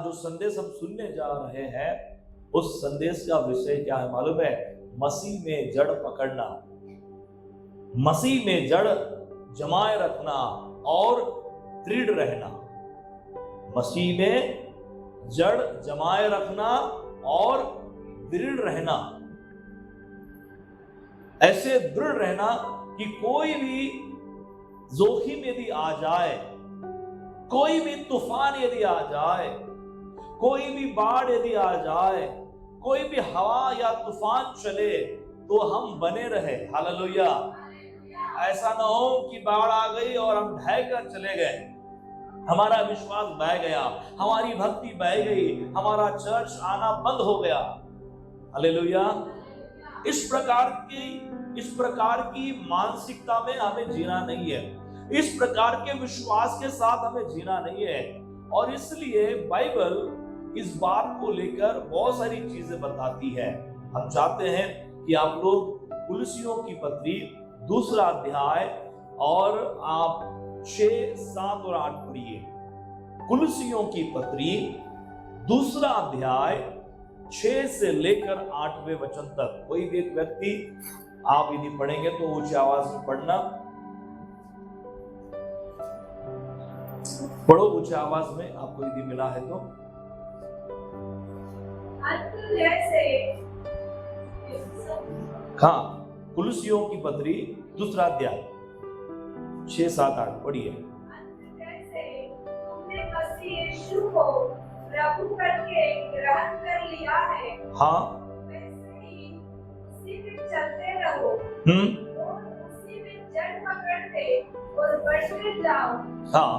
जो संदेश हम सुनने जा रहे हैं, उस संदेश का विषय क्या है मालूम है? मसीह में जड़ पकड़ना, मसीह में जड़ जमाए रखना और दृढ़ रहना। मसीह में जड़ जमाए रखना और दृढ़ रहना, ऐसे दृढ़ रहना कि कोई भी जोखिम यदि आ जाए, कोई भी तूफान यदि आ जाए, कोई भी बाढ़ यदि आ जाए, कोई भी हवा या तूफान चले, तो हम बने रहे। हालेलुया। ऐसा ना हो कि बाढ़ आ गई और हम ढह कर चले गए, हमारा विश्वास बह गया, हमारी भक्ति बह गई, हमारा चर्च आना बंद हो गया। हालेलुया। इस प्रकार की मानसिकता में हमें जीना नहीं है, इस प्रकार के विश्वास के साथ हमें जीना नहीं है। और इसलिए बाइबल इस बात को लेकर बहुत सारी चीजें बताती है। हम चाहते हैं कि आप लोग कुलुसियों की पत्री 2 अध्याय और आप 6, 7 और 8 पढ़िए। कुलुसियों की पत्री 2 अध्याय 6 से लेकर 8वें वचन तक। कोई भी एक व्यक्ति आप यदि पढ़ेंगे तो ऊंची आवाज में पढ़ना, पढ़ो ऊंची आवाज में, आपको यदि मिला है तो। हाँ, कुलुसियों की पत्री 2 अध्याय 6, 7, 8 पढ़िए। तुमने मसीह यीशु को प्रभु करके ग्रहण कर लिया है, हाँ, वैसे ही उसी में चलते रहो और उसी में जड़ पकड़ते और बढ़ते जाओ। हाँ,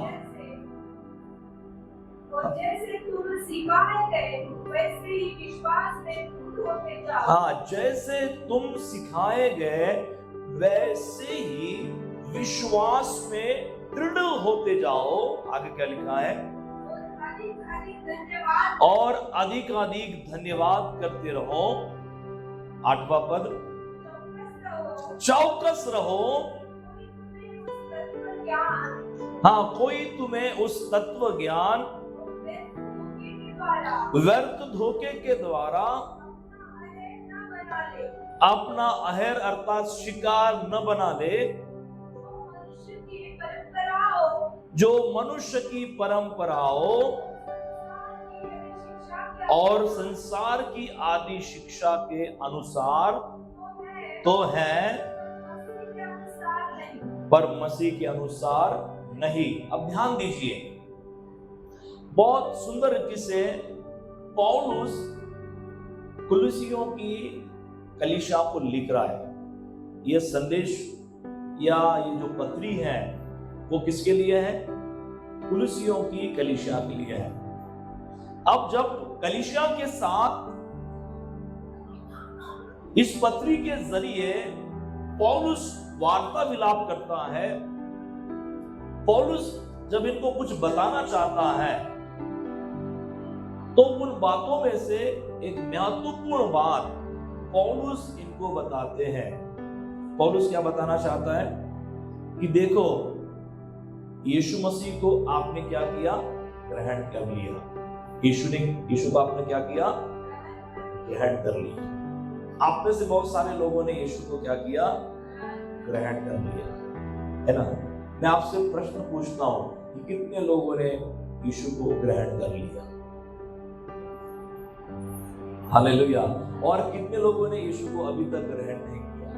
जैसे तुम सिखाए गए वैसे ही विश्वास में दृढ़ होते जाओ। हाँ, जैसे तुम सिखाए गए वैसे ही विश्वास में दृढ़ होते जाओ। आगे क्या लिखा है? और अधिक अधिक धन्यवाद करते रहो। 8वां पद, चौकस रहो। हाँ, कोई तुम्हें उस तत्व ज्ञान व्यर्थ धोखे के द्वारा अपना अहर अर्थात शिकार न बना ले, जो मनुष्य की परंपराओं और संसार की आदि शिक्षा के अनुसार तो है, पर मसीह के अनुसार नहीं। अब ध्यान दीजिए, बहुत सुंदर रीति से पौलुस कुलुसियों की कलीसिया को लिख रहा है। यह संदेश या ये जो पत्री है वो किसके लिए है? कुलुसियों की कलीसिया के लिए है। अब जब कलीसिया के साथ इस पत्री के जरिए पौलुस वार्ता विलाप करता है, पौलुस जब इनको कुछ बताना चाहता है तो उन बातों में से एक महत्वपूर्ण बात पौलुस इनको बताते हैं। पौलुस क्या बताना चाहता है कि देखो, यीशु मसीह को आपने क्या किया? ग्रहण कर लिया। यीशु को आपने क्या किया? ग्रहण कर लिया। आप में से बहुत सारे लोगों ने यीशु को क्या किया? ग्रहण कर लिया, है ना? मैं आपसे प्रश्न पूछता हूं कि कितने लोगों ने यीशु को ग्रहण कर लिया? हालेलुया। और कितने लोगों ने यीशु को अभी तक ग्रहण नहीं किया?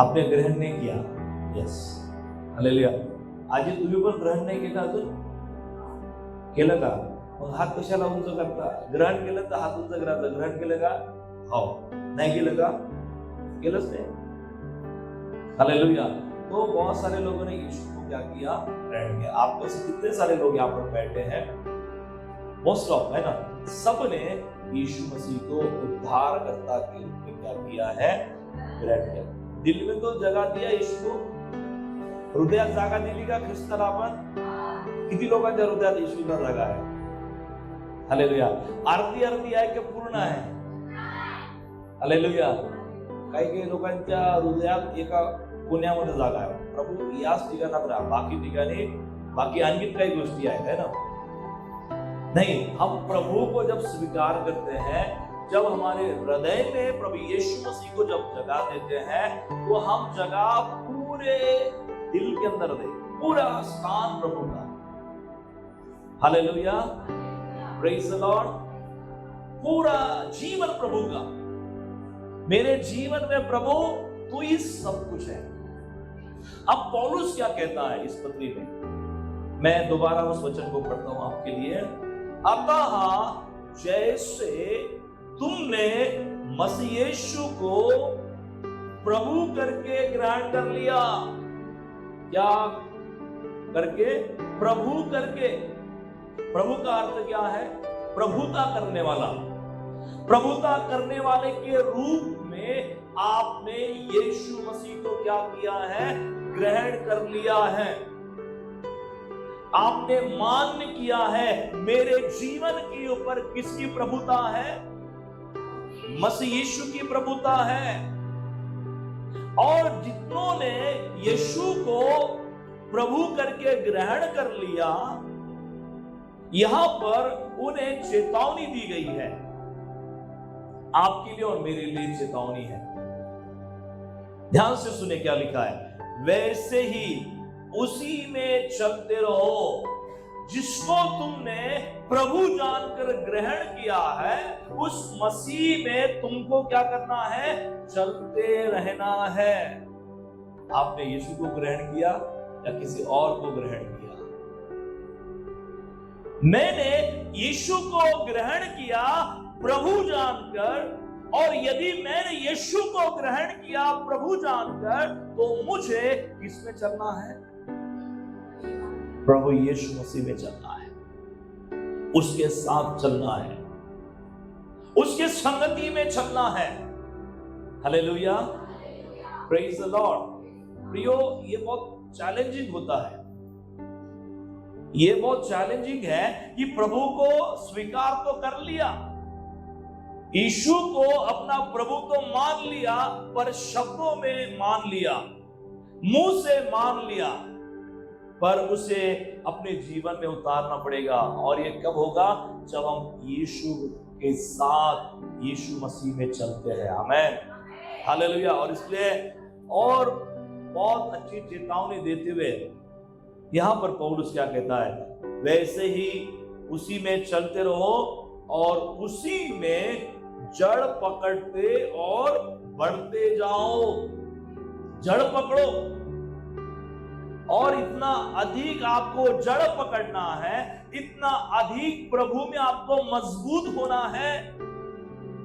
आपने ग्रहण नहीं किया? Yes, hallelujah. आज तुम्ही पण ग्रहण नाही केलं अजून? केलं का? मग हात कशाला उंच करता? ग्रहण केलं तर हात उंच करायचा। ग्रहण केलं का? हो. नाही केलं का? केलंच नाही। हालेलुया। तो बहुत सारे लोगों ने यीशु को क्या किया? ग्रहण किया। आप में से कितने सारे लोग यहाँ पर बैठे हैं? मोस्ट ऑफ, है ना? सबने यीशु मसीह को उद्धारकर्ता के रूप में क्या किया है? ग्रहण किया। दिल में तो जगह दिया यीशु को, हृदयात जागा दिली का ख्रिस्ताला आपण? किती लोकांच्या हृदयात येशूला जागा आहे? हालेलुया। अर्धी अर्धी आहे की पूर्ण आहे? हालेलुया। काही लोकांच्या हृदयात एका कोण्यामध्ये जागा आहे, प्रभू याच ठिकाणात राहा, बाकी ठिकाणी बाकी आणखी काही गोष्टी आहेत, है ना? नहीं, हम प्रभु को जब स्वीकार करते हैं, जब हमारे हृदय में प्रभु यीशु मसीह को जब जगह देते हैं, तो हम जगह पूरे दिल के अंदर दे, पूरा स्थान प्रभु का। Hallelujah, praise the Lord. पूरा जीवन प्रभु का। मेरे जीवन में प्रभु तू ही सब कुछ है। अब पौलुस क्या कहता है इस पत्री में, मैं दोबारा उस वचन को पढ़ता हूं आपके लिए। अतः जैसे तुमने मसीह यीशु को प्रभु करके ग्रहण कर लिया, क्या करके? प्रभु करके। प्रभु का अर्थ क्या है? प्रभुता करने वाला। प्रभुता करने वाले के रूप में आपने यीशु मसीह को क्या किया है? ग्रहण कर लिया है। आपने मान्य किया है। मेरे जीवन के ऊपर किसकी प्रभुता है? मसीह यीशु की प्रभुता है। और जितनों ने यीशु को प्रभु करके ग्रहण कर लिया, यहां पर उन्हें चेतावनी दी गई है। आपके लिए और मेरे लिए चेतावनी है। ध्यान से सुने क्या लिखा है। वैसे ही उसी में चलते रहो जिसको तुमने प्रभु जानकर ग्रहण किया है। उस मसीह में तुमको क्या करना है? चलते रहना है। आपने यीशु को ग्रहण किया या किसी और को ग्रहण किया? मैंने यीशु को ग्रहण किया प्रभु जानकर, और यदि मैंने यीशु को ग्रहण किया प्रभु जानकर, तो मुझे किसमें चलना है? प्रभु यीशु मसीह में चलना है। उसके साथ चलना है, उसके संगति में चलना है। Hallelujah, praise the Lord. प्रियो, ये बहुत चैलेंजिंग होता है। ये बहुत चैलेंजिंग है कि प्रभु को स्वीकार तो कर लिया, यीशु को अपना प्रभु तो मान लिया, पर शब्दों में मान लिया, मुंह से मान लिया, पर उसे अपने जीवन में उतारना पड़ेगा। और ये कब होगा? जब हम यीशु के साथ यीशु मसीह में चलते हैं। आमीन, हालेलुया। और इसलिए और बहुत अच्छी चेतावनी देते हुए यहां पर पौलुस क्या कहता है? वैसे ही उसी में चलते रहो और उसी में जड़ पकड़ते और बढ़ते जाओ। जड़ पकड़ो, और इतना अधिक आपको जड़ पकड़ना है, इतना अधिक प्रभु में आपको मजबूत होना है।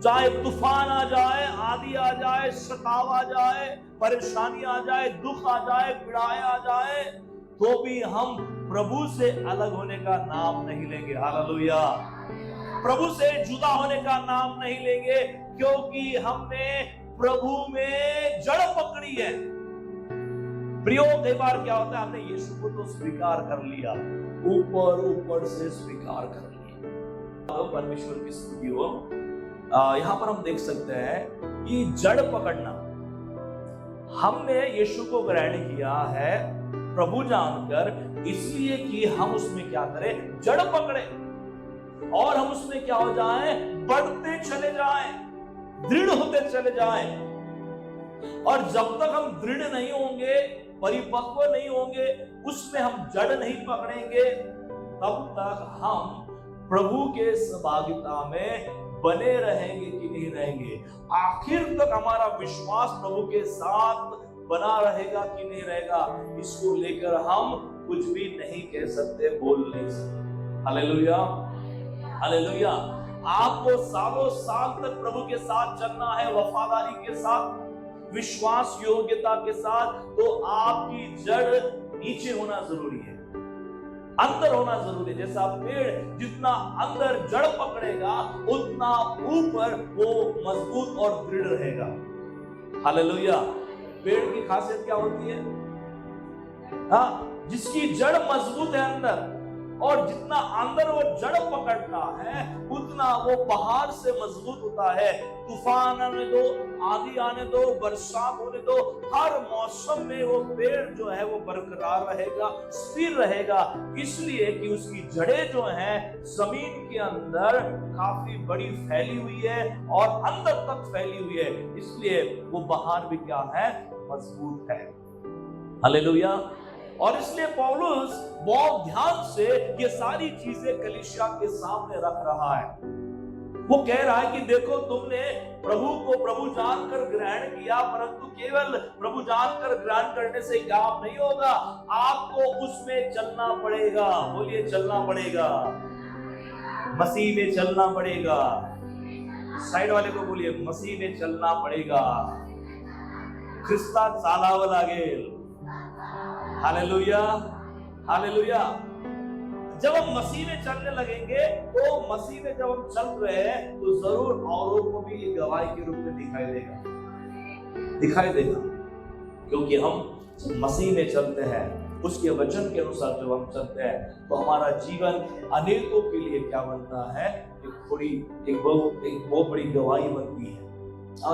चाहे तूफान आ जाए, आंधी आ जाए, सताव आ जाए, परेशानी आ जाए, दुख आ जाए, पीड़ाएं आ जाए, तो भी हम प्रभु से अलग होने का नाम नहीं लेंगे। हालेलुया। प्रभु से जुदा होने का नाम नहीं लेंगे, क्योंकि हमने प्रभु में जड़ पकड़ी है। प्रियो, कई बार क्या होता है, हमने यीशु को तो स्वीकार कर लिया, ऊपर से स्वीकार कर लिया। परमेश्वर की स्तुति हो। यहां पर हम देख सकते हैं कि जड़ पकड़ना, हमने यीशु को ग्रहण किया है प्रभु जानकर, इसलिए कि हम उसमें क्या करें? जड़ पकड़े, और हम उसमें क्या हो जाएं? बढ़ते चले जाएं, दृढ़ होते चले जाएं। और जब तक हम दृढ़ नहीं होंगे, परिपक्व नहीं होंगे, उसमें हम जड़ नहीं पकड़ेंगे, तब तक हम प्रभु के सहभागिता में बने रहेंगे कि नहीं रहेंगे। आखिर तक हमारा विश्वास प्रभु के साथ बना रहेगा कि नहीं रहेगा, इसको लेकर हम कुछ भी नहीं कह सकते, बोल नहीं सकते। Hallelujah, hallelujah. आपको सालों साल तक प्रभु के साथ चलना है, वफादारी के साथ, विश्वास योग्यता के साथ, तो आपकी जड़ नीचे होना जरूरी है, अंदर होना जरूरी है। जैसा पेड़ जितना अंदर जड़ पकड़ेगा, उतना ऊपर वो मजबूत और दृढ़ रहेगा। हालेलुया। पेड़ की खासियत क्या होती है? हाँ, जिसकी जड़ मजबूत है अंदर, और जितना अंदर वो जड़ पकड़ता है उतना वो बाहर से मजबूत होता है। तूफान आने दो, आंधी आने दो, बरसात होने दो, हर मौसम में वो पेड़ जो है वो बरकरार रहेगा, स्थिर रहेगा, इसलिए कि उसकी जड़ें जो हैं जमीन के अंदर काफी बड़ी फैली हुई है और अंदर तक फैली हुई है, इसलिए वो बाहर भी क्या है, मजबूत है। हालेलुया। और इसलिए पौलुस बहुत ध्यान से ये सारी चीजें कलीसिया के सामने रख रहा है। वो कह रहा है कि देखो, तुमने प्रभु को प्रभु जानकर ग्रहण किया, परंतु केवल प्रभु जानकर ग्रहण करने से काम नहीं होगा, आपको उसमें चलना पड़ेगा। बोलिए, चलना पड़ेगा, मसीह में चलना पड़ेगा। साइड वाले को बोलिए, मसीह में चलना पड़ेगा, ख्रिस्ता चालावं लागेल। Hallelujah, hallelujah. जब हम मसीह में चलने लगेंगे, तो मसीह में जब हम चल रहे हैं तो जरूर औरों को भी ये गवाही के रूप में दिखाई देगा, क्योंकि हम मसीह में चलते हैं, उसके वचन के अनुसार जब हम चलते हैं तो हमारा जीवन अनेकों के लिए क्या बनता है, एक बहुत बड़ी गवाही बनती है,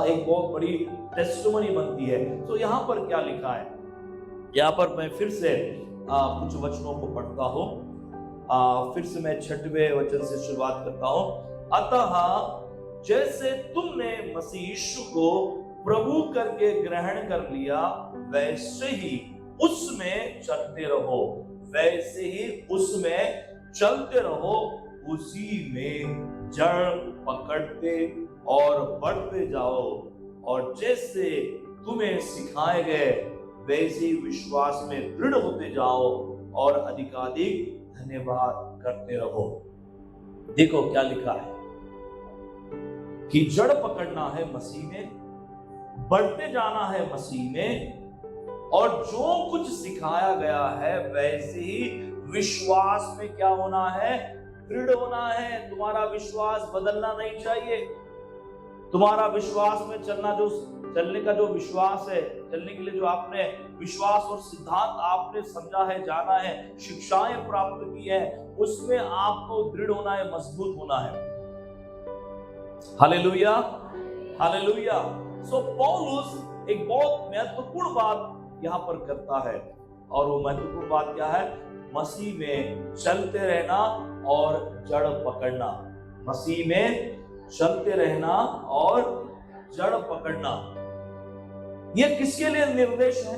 एक बहुत बड़ी टेस्टिमनी बनती है। तो यहाँ पर क्या लिखा है, यहाँ पर मैं फिर से कुछ वचनों को पढ़ता हूँ, फिर से मैं 6वें वचन से शुरुआत करता हूँ। अतः जैसे तुमने मसीह यीशु को प्रभु करके ग्रहण कर लिया, वैसे ही उसमें चलते रहो, वैसे ही उसमें चलते रहो, उसी में जड़ पकड़ते और बढ़ते जाओ, और जैसे तुम्हें सिखाए गए वैसे ही विश्वास में दृढ़ होते जाओ और अधिकाधिक धन्यवाद करते रहो। देखो क्या लिखा है कि जड़ पकड़ना है मसीह में, बढ़ते जाना है मसीह में, और जो कुछ सिखाया गया है वैसे ही विश्वास में क्या होना है, दृढ़ होना है। तुम्हारा विश्वास बदलना नहीं चाहिए। तुम्हारा विश्वास में चलने का जो विश्वास है, चलने के लिए जो आपने विश्वास और सिद्धांत आपने समझा है, जाना है, शिक्षाएं प्राप्त की है, उसमें आपको दृढ़ होना है, मजबूत होना है। Hallelujah, hallelujah. सो पौलुस एक बहुत महत्वपूर्ण बात यहाँ पर करता है, और वो महत्वपूर्ण बात क्या है, मसीह में चलते रहना और जड़ पकड़ना। मसीह में चलते रहना और जड़ पकड़ना, ये किसके लिए निर्देश है?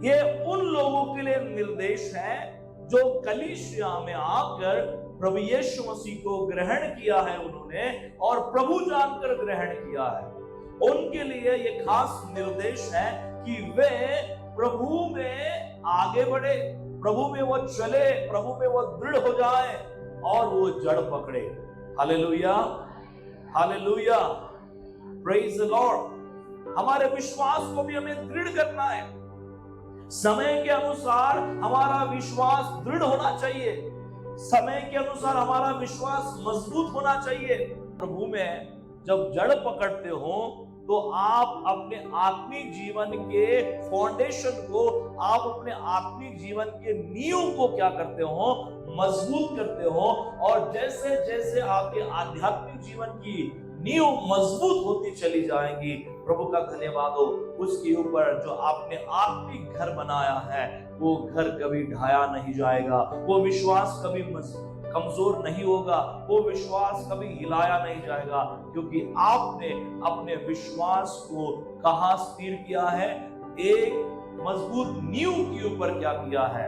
ये उन लोगों के लिए निर्देश है जो कलीसिया में आकर प्रभु यीशु मसीह को ग्रहण किया है उन्होंने, और प्रभु जानकर ग्रहण किया है। उनके लिए ये खास निर्देश है कि वे प्रभु में आगे बढ़े, प्रभु में वो चले, प्रभु में वो दृढ़ हो जाए और वो जड़ पकड़े। Hallelujah, hallelujah, praise the Lord. हमारे विश्वास को भी हमें दृढ़ करना है। समय के अनुसार हमारा विश्वास दृढ़ होना चाहिए, समय के अनुसार हमारा विश्वास मजबूत होना चाहिए। प्रभु में जब जड़ पकड़ते हो तो आप अपने आत्मिक जीवन के फाउंडेशन को, आप अपने आत्मिक जीवन के नींव को क्या करते हो, मजबूत करते हो। और जैसे जैसे आपके आध्यात्मिक जीवन की नींव मजबूत होती चली जाएंगी, प्रभु का धन्यवाद हो, उसके ऊपर जो आपने आत्मिक घर बनाया है वो घर कभी ढाया नहीं जाएगा, वो विश्वास कभी कमजोर नहीं होगा, वो विश्वास कभी हिलाया नहीं जाएगा, क्योंकि आपने अपने विश्वास को कहां स्थिर किया है, एक मजबूत नींव के ऊपर क्या किया है,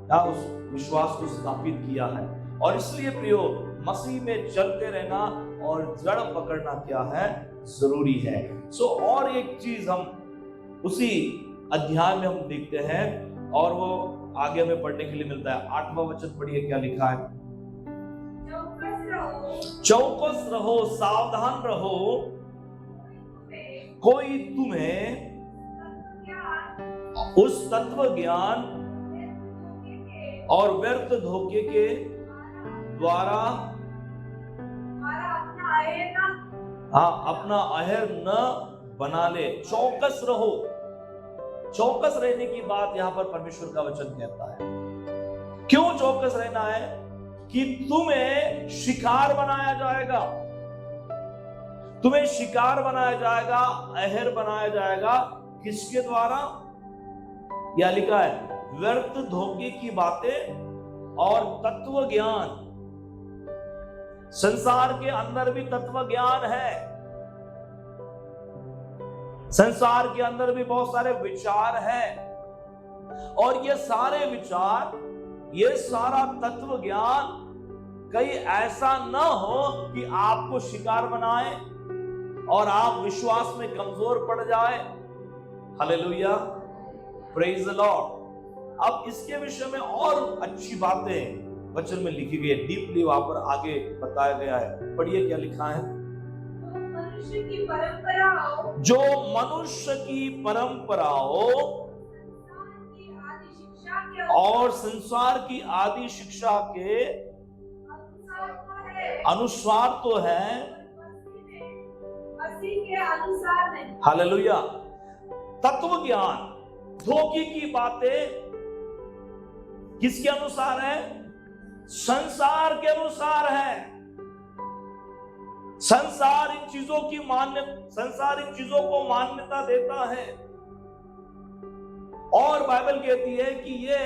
क्या उस विश्वास को स्थापित किया है। और इसलिए प्रियो, मसीह में चलते रहना और जड़ पकड़ना क्या है, जरूरी है। और एक चीज हम उसी अध्याय में हम देखते हैं, और वो आगे हमें पढ़ने के लिए मिलता है। 8वां वचन पढ़िए, क्या लिखा है, चौकस रहो, सावधान रहो, कोई तुम्हें उस तत्व ज्ञान और व्यर्थ धोखे के द्वारा अपना अहर न बना ले। चौकस रहो। चौकस रहने की बात यहां पर परमेश्वर का वचन कहता है। क्यों चौकस रहना है? कि तुम्हें शिकार बनाया जाएगा, तुम्हें शिकार बनाया जाएगा, अहर बनाया जाएगा। किसके द्वारा? या लिखा है व्यर्थ धोखे की बातें और तत्व ज्ञान। संसार के अंदर भी तत्व ज्ञान है, संसार के अंदर भी बहुत सारे विचार हैं, और ये सारे विचार, ये सारा तत्व ज्ञान कहीं ऐसा न हो कि आपको शिकार बनाए और आप विश्वास में कमजोर पड़ जाए। Hallelujah, praise the Lord. अब इसके विषय में और अच्छी बातें वचन में लिखी गई है, डीपली वहां पर आगे बताया गया है। पढ़िए क्या लिखा है। मनुष्य की परंपराओं, जो मनुष्य की परंपराओं और संसार की आदि शिक्षा के अनुसार तो है, मसीह के अनुसार नहीं। हालेलुया। तत्व ज्ञान, धोखे की बातें किसके अनुसार है? संसार के अनुसार है। संसार इन चीजों को मान्यता देता है, और बाइबल कहती है कि ये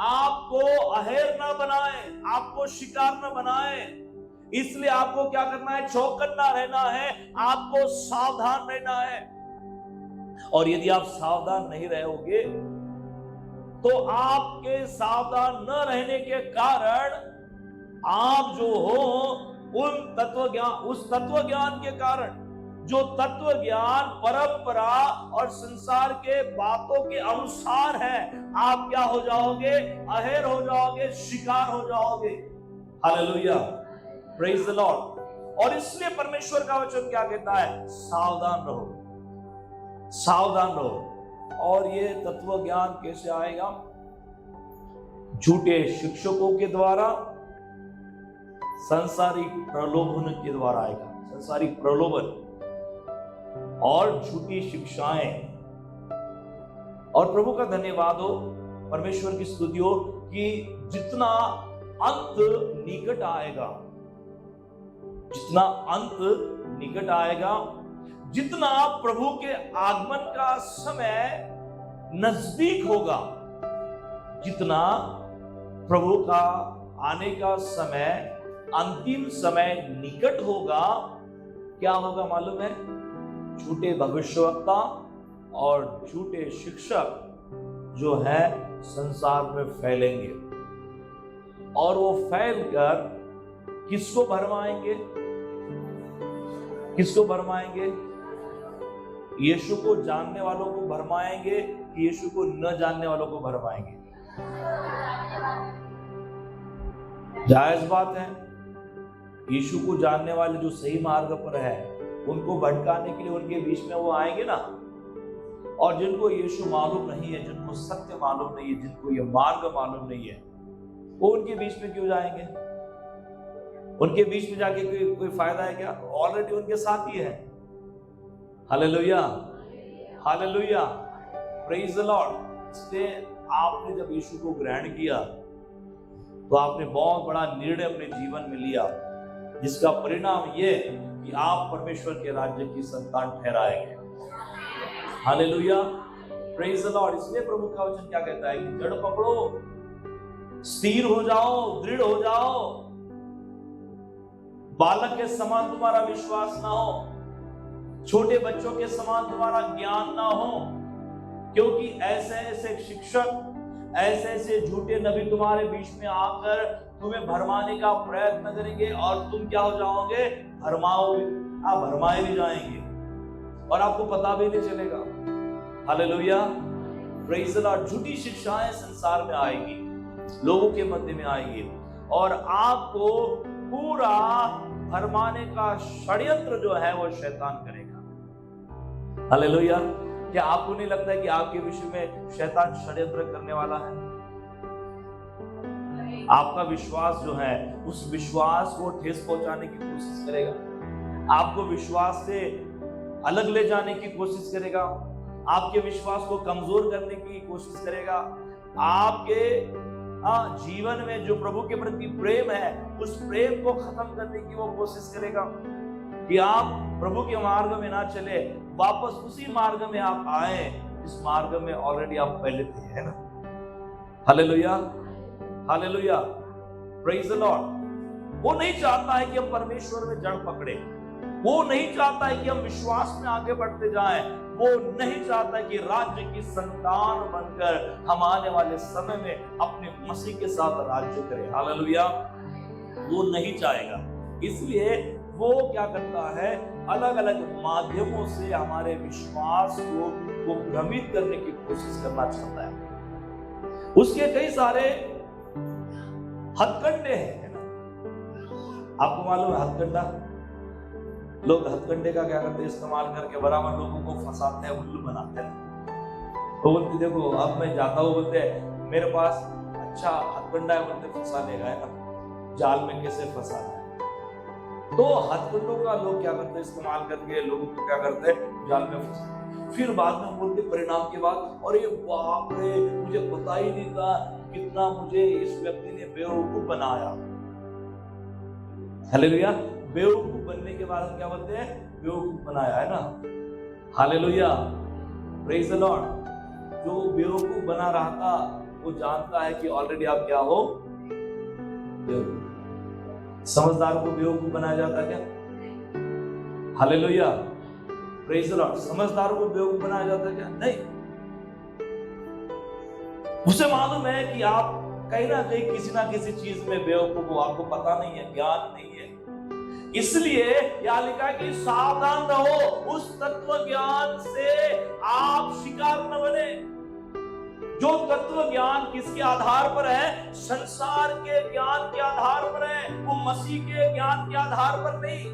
आपको अहेर ना बनाए, आपको शिकार ना बनाए। इसलिए आपको क्या करना है? चौकन्ना रहना है, आपको सावधान रहना है। और यदि आप सावधान नहीं रहोगे तो आपके सावधान न रहने के कारण आप जो हो उस तत्व ज्ञान के कारण, जो तत्व ज्ञान परंपरा और संसार के बातों के अनुसार है, आप क्या हो जाओगे? अहेर हो जाओगे, शिकार हो जाओगे। Hallelujah, praise the Lord. और इसलिए परमेश्वर का वचन क्या कहता है? सावधान रहो, सावधान रहो। और ये तत्व ज्ञान कैसे आएगा? झूठे शिक्षकों के द्वारा, सांसारिक प्रलोभन के द्वारा आएगा। सांसारिक प्रलोभन और झूठी शिक्षाएं। और प्रभु का धन्यवाद हो, परमेश्वर की स्तुति हो कि जितना अंत निकट आएगा, जितना अंत निकट आएगा, जितना प्रभु के आगमन का समय नजदीक होगा, जितना प्रभु का आने का समय, अंतिम समय निकट होगा, क्या होगा मालूम है? झूठे भविष्यवक्ता और झूठे शिक्षक जो है संसार में फैलेंगे, और वो फैलकर किसको भरमाएंगे? किसको भरमाएंगे? यीशु को जानने वालों को भरमाएंगे कि यीशु को न जानने वालों को भरमाएंगे? जायज बात है। यीशु को जानने वाले जो सही मार्ग पर है, उनको भटकाने के लिए उनके बीच में वो आएंगे ना। और जिनको यीशु मालूम नहीं है, जिनको सत्य मालूम नहीं है, जिनको ये मार्ग मालूम नहीं है, वो उनके बीच में क्यों जाएंगे? उनके बीच में जाके कोई फायदा है क्या? ऑलरेडी उनके साथ ही है। Hallelujah, hallelujah, praise the Lord. इसलिए आपने जब यीशु को ग्रहण किया तो आपने बहुत बड़ा निर्णय अपने जीवन में लिया, जिसका परिणाम ये कि आप परमेश्वर के राज्य की संतान ठहराए गए। Hallelujah, praise the Lord. इसलिए प्रभु का वचन क्या कहता है कि जड़ पकड़ो, स्थिर हो जाओ, दृढ़ हो जाओ। बालक के समान तुम्हारा विश्वास ना हो, छोटे बच्चों के समान तुम्हारा ज्ञान ना हो, क्योंकि ऐसे ऐसे शिक्षक, ऐसे ऐसे झूठे नबी तुम्हारे बीच में आकर तुम्हें भरमाने का प्रयत्न करेंगे, और तुम क्या हो जाओगे? भरमाए भी जाएंगे, और आपको पता भी नहीं चलेगा। Hallelujah, praise the Lord. झूठी शिक्षाएं संसार में आएगी, लोगों के मध्य में आएगी, और आपको पूरा भरमाने का षड्यंत्र जो है वो शैतान करेगा। हालेलुया। क्या आपको नहीं लगता है कि आपके विषय में शैतान षड्यंत्र करने वाला है? आपका विश्वास जो है, उस विश्वास को ठेस पहुंचाने की कोशिश करेगा, आपको विश्वास से अलग ले जाने की कोशिश करेगा, आपके विश्वास को कमजोर करने की कोशिश करेगा, आपके जीवन में जो प्रभु के प्रति प्रेम है, उस प्रेम को खत्म करने की वो कोशिश करेगा कि आप प्रभु के मार्ग में ना चले, वापस उसी मार्ग में आप आए जिस मार्ग में ऑलरेडी आप पहले थे, है ना। Hallelujah, hallelujah, praise the Lord. वो नहीं चाहता है कि हम परमेश्वर में जड़ पकड़े, वो नहीं चाहता है कि हम विश्वास में आगे बढ़ते जाएं, वो नहीं चाहता है कि राज्य की संतान बनकर हम आने वाले समय में अपने मसीह के साथ राज्य करें। हालेलुया, वो नहीं चाहेगा। इसलिए वो क्या करता है, अलग अलग माध्यमों से हमारे विश्वास को भ्रमित करने की कोशिश करना चाहता है। उसके कई सारे हथकंडे हैं, है ना। आपको मालूम है हथकंडा, लोग हथकंडे का क्या करते हैं, इस्तेमाल करके बराबर लोगों को फंसाते हैं, उल्लू बनाते हैं। तो बोलते देखो अब मैं जाता हूँ, बोलते मेरे पास अच्छा हथकंडा है, बोलते फंसा लेगा, है ना, जाल में कैसे फंसाना है। तो हथकंडों का लोग क्या करते हैं, इस्तेमाल करके लोगों को क्या करते हैं, जाल में फंसाते। फिर बाद में बोलते परिणाम के बाद, अरे बाप रे, मुझे पता ही नहीं था कितना मुझे इस व्यक्ति ने बेवकूफ बनाया। हालेलुया, बेवकूफ बनने के बाद हम क्या बोलते हैं, बेवकूफ बनाया, है ना। Hallelujah, praise the Lord. जो बेवकूफ बना रहा था वो जानता है कि ऑलरेडी आप क्या हो, बेवकूफ। समझदार को बेवकूफ बनाया जाता क्या? Hallelujah, praise the Lord. समझदार को बेवकूफ बनाया जाता क्या? नहीं। उसे मालूम है कि आप कहीं ना कहीं किसी ना किसी चीज में बेवकूफ हो, आपको पता नहीं है, ज्ञान नहीं है। इसलिए यहां लिखा है कि सावधान रहो, उस तत्व ज्ञान से आप शिकार न बने। जो तत्व ज्ञान किसके आधार पर है, संसार के ज्ञान के आधार पर है, वो मसीह के ज्ञान के आधार पर नहीं।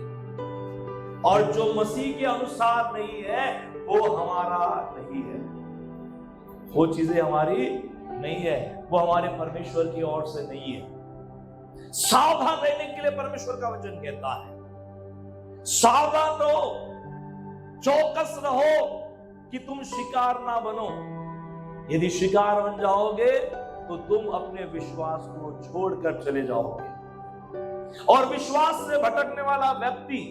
और जो मसीह के अनुसार नहीं है वो हमारा नहीं है, वो चीजें हमारी नहीं है, वो हमारे परमेश्वर की ओर से नहीं है। सावधान रहने के लिए परमेश्वर का वचन कहता है, सावधान रहो, चौकस रहो कि तुम शिकार ना बनो। यदि शिकार बन जाओगे तो तुम अपने विश्वास को छोड़कर चले जाओगे। और विश्वास से भटकने वाला व्यक्ति,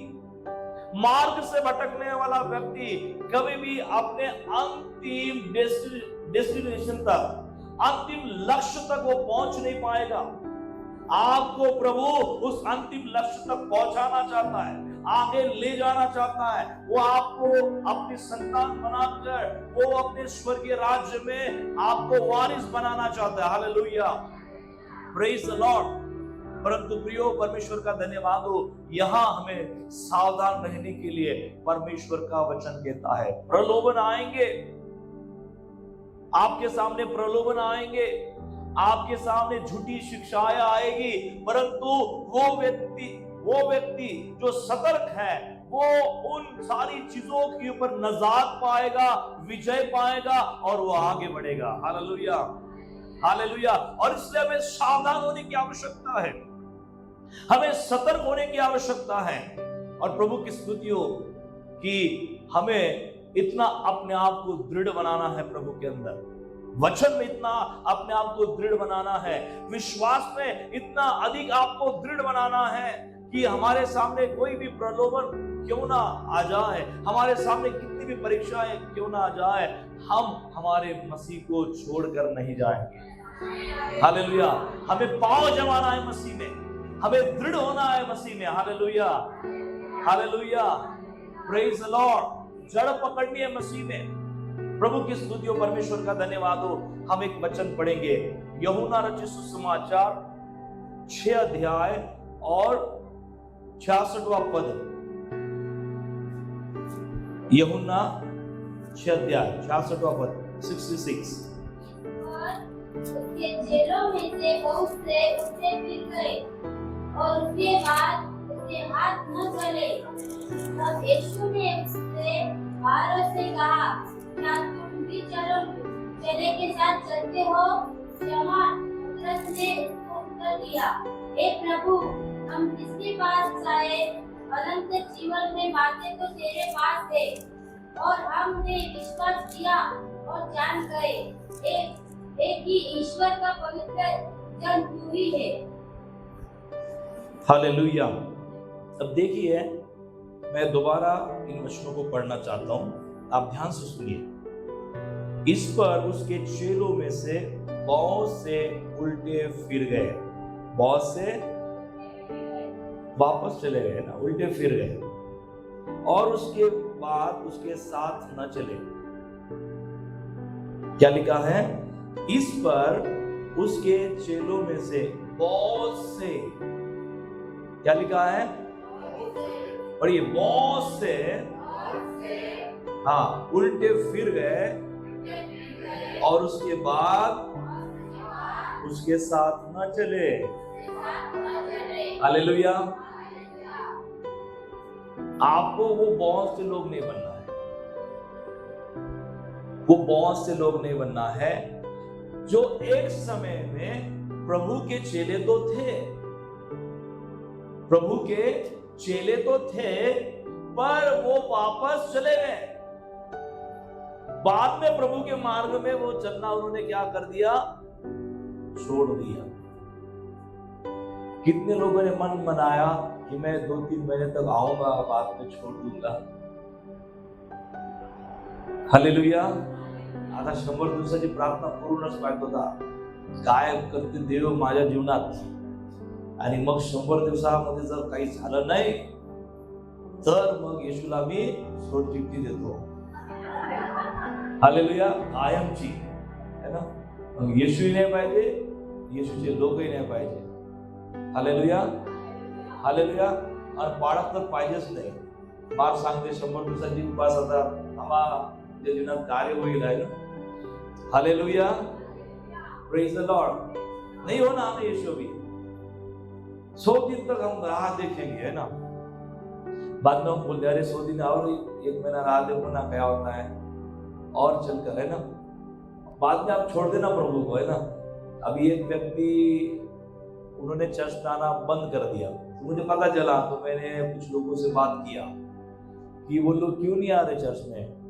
मार्ग से भटकने वाला व्यक्ति कभी भी अपने अंतिम डेस्टिनेशन तक, अंतिम लक्ष्य तक वो पहुंच नहीं पाएगा। आपको प्रभु उस अंतिम लक्ष्य तक पहुंचाना चाहता है, आगे ले जाना चाहता है। वो आपको अपनी संतान बनाकर वो अपने स्वर्गीय राज्य में आपको वारिस बनाना चाहता है। Hallelujah, praise the Lord. परंतु प्रियो, परमेश्वर का धन्यवाद हो, यहां हमें सावधान रहने के लिए परमेश्वर का वचन कहता है। प्रलोभन आएंगे, आपके सामने प्रलोभन आएंगे, आपके सामने झूठी शिक्षाएं आएगी, परंतु वो व्यक्ति जो सतर्क है वो उन सारी चीजों के ऊपर नजात पाएगा, विजय पाएगा और वो आगे बढ़ेगा। Hallelujah, hallelujah. और इसलिए हमें सावधान होने की आवश्यकता है, हमें सतर्क होने की आवश्यकता है। और प्रभु की स्तुति हो कि हमें इतना अपने आप को दृढ़ बनाना है, प्रभु के अंदर वचन में इतना अपने आप को दृढ़ बनाना है, विश्वास में इतना अधिक आपको दृढ़ बनाना है कि हमारे सामने कोई भी प्रलोभन क्यों ना आ जाए, हमारे सामने कितनी भी परीक्षाएं क्यों ना आ जाए, हम हमारे मसीह को छोड़कर नहीं जाएंगे। हालेलुया, हमें पांव जमाना है मसीह में, हमें दृढ़ होना है मसीह में। Hallelujah, hallelujah, praise the Lord. जड़ पकड़नी है मसीह में। प्रभु की स्तुति हो, परमेश्वर का धन्यवाद हो। हम एक वचन पढ़ेंगे, यूहन्ना रचित सुसमाचार 6 अध्याय और 66वां पद। यूहन्ना 6 अध्याय 66वां पद, 66। उसके चेलों में से बहुत से उससे फिर गए और उसके बाद उसके हाथ न चले। तब यीशु ने उससे बाहर से कहा, क्या तुम भी चेले के साथ चलते हो? शमौन पतरस ने उसको उत्तर दिया, हे प्रभु, हम किसके पास जाए? अनंत जीवन में बातें तो तेरे पास है और हमने विश्वास किया और जान गए एक ही ईश्वर का पवित्र वचन तू ही है। हालेलुया। अब देखिए, मैं दोबारा इन वचनों को पढ़ना चाहता हूं, आप ध्यान से सुनिए। इस पर उसके चेलों में से बहुत से उल्टे फिर गए, बहुत से वापस चले गए ना, उल्टे फिर गए, और उसके बाद उसके साथ न चले। क्या लिखा है? इस पर उसके चेलों में से बहुत से, क्या लिखा है? और ये बहुत से, हाँ, उल्टे फिर गए और उसके बाद उसके साथ न चले। हालेलुया। आपको वो बहुत से लोग नहीं बनना है, वो बहुत से लोग नहीं बनना है जो एक समय में प्रभु के चेले तो थे, प्रभु के चेले तो थे, पर वो वापस चले गए। बाद में प्रभु के मार्ग में वो चलना उन्होंने क्या कर दिया? छोड़ दिया। कितने लोगों ने मन बनाया कि मैं 2-3 महीने तक आऊंगा, बाद में छोड़ दूंगा। हालेलुया। आता 100 दिवसाची प्रार्थना करूनच पाहत होता, काय करते देव माझ्या जीवनात, आणि मग 100 दिवसामध्ये जर काही झालं नाही तर मग येशूला मी सोडचिठ्ठी देतो। हालेलुया। कायमची है ना। मग येशूही नाही पाहिजे, येशूचे लोकही नाही पाहिजे। Hallelujah, hallelujah. आणि बाळक तर पाहिजेच नाही। बाळ सांगते 100 दिवसाची उपास आता आम्हा जीवनात कार्य होईल आहे ना। Hallelujah, praise the Lord. नहीं होना हमें यीशु भी 100 दिन तक हम राह देखेंगे, है ना। बाद में हम बोलते अरे 100 दिन और 1 महीना राह देखो ना, क्या होता है, और चलकर, है ना। बाद में आप छोड़ देना प्रभु को, है ना। अभी एक व्यक्ति, उन्होंने चर्च आना बंद कर दिया, तो मुझे पता चला, तो मैंने कुछ लोगों से बात किया की वो लोग क्यों नहीं आ रहे चर्च में।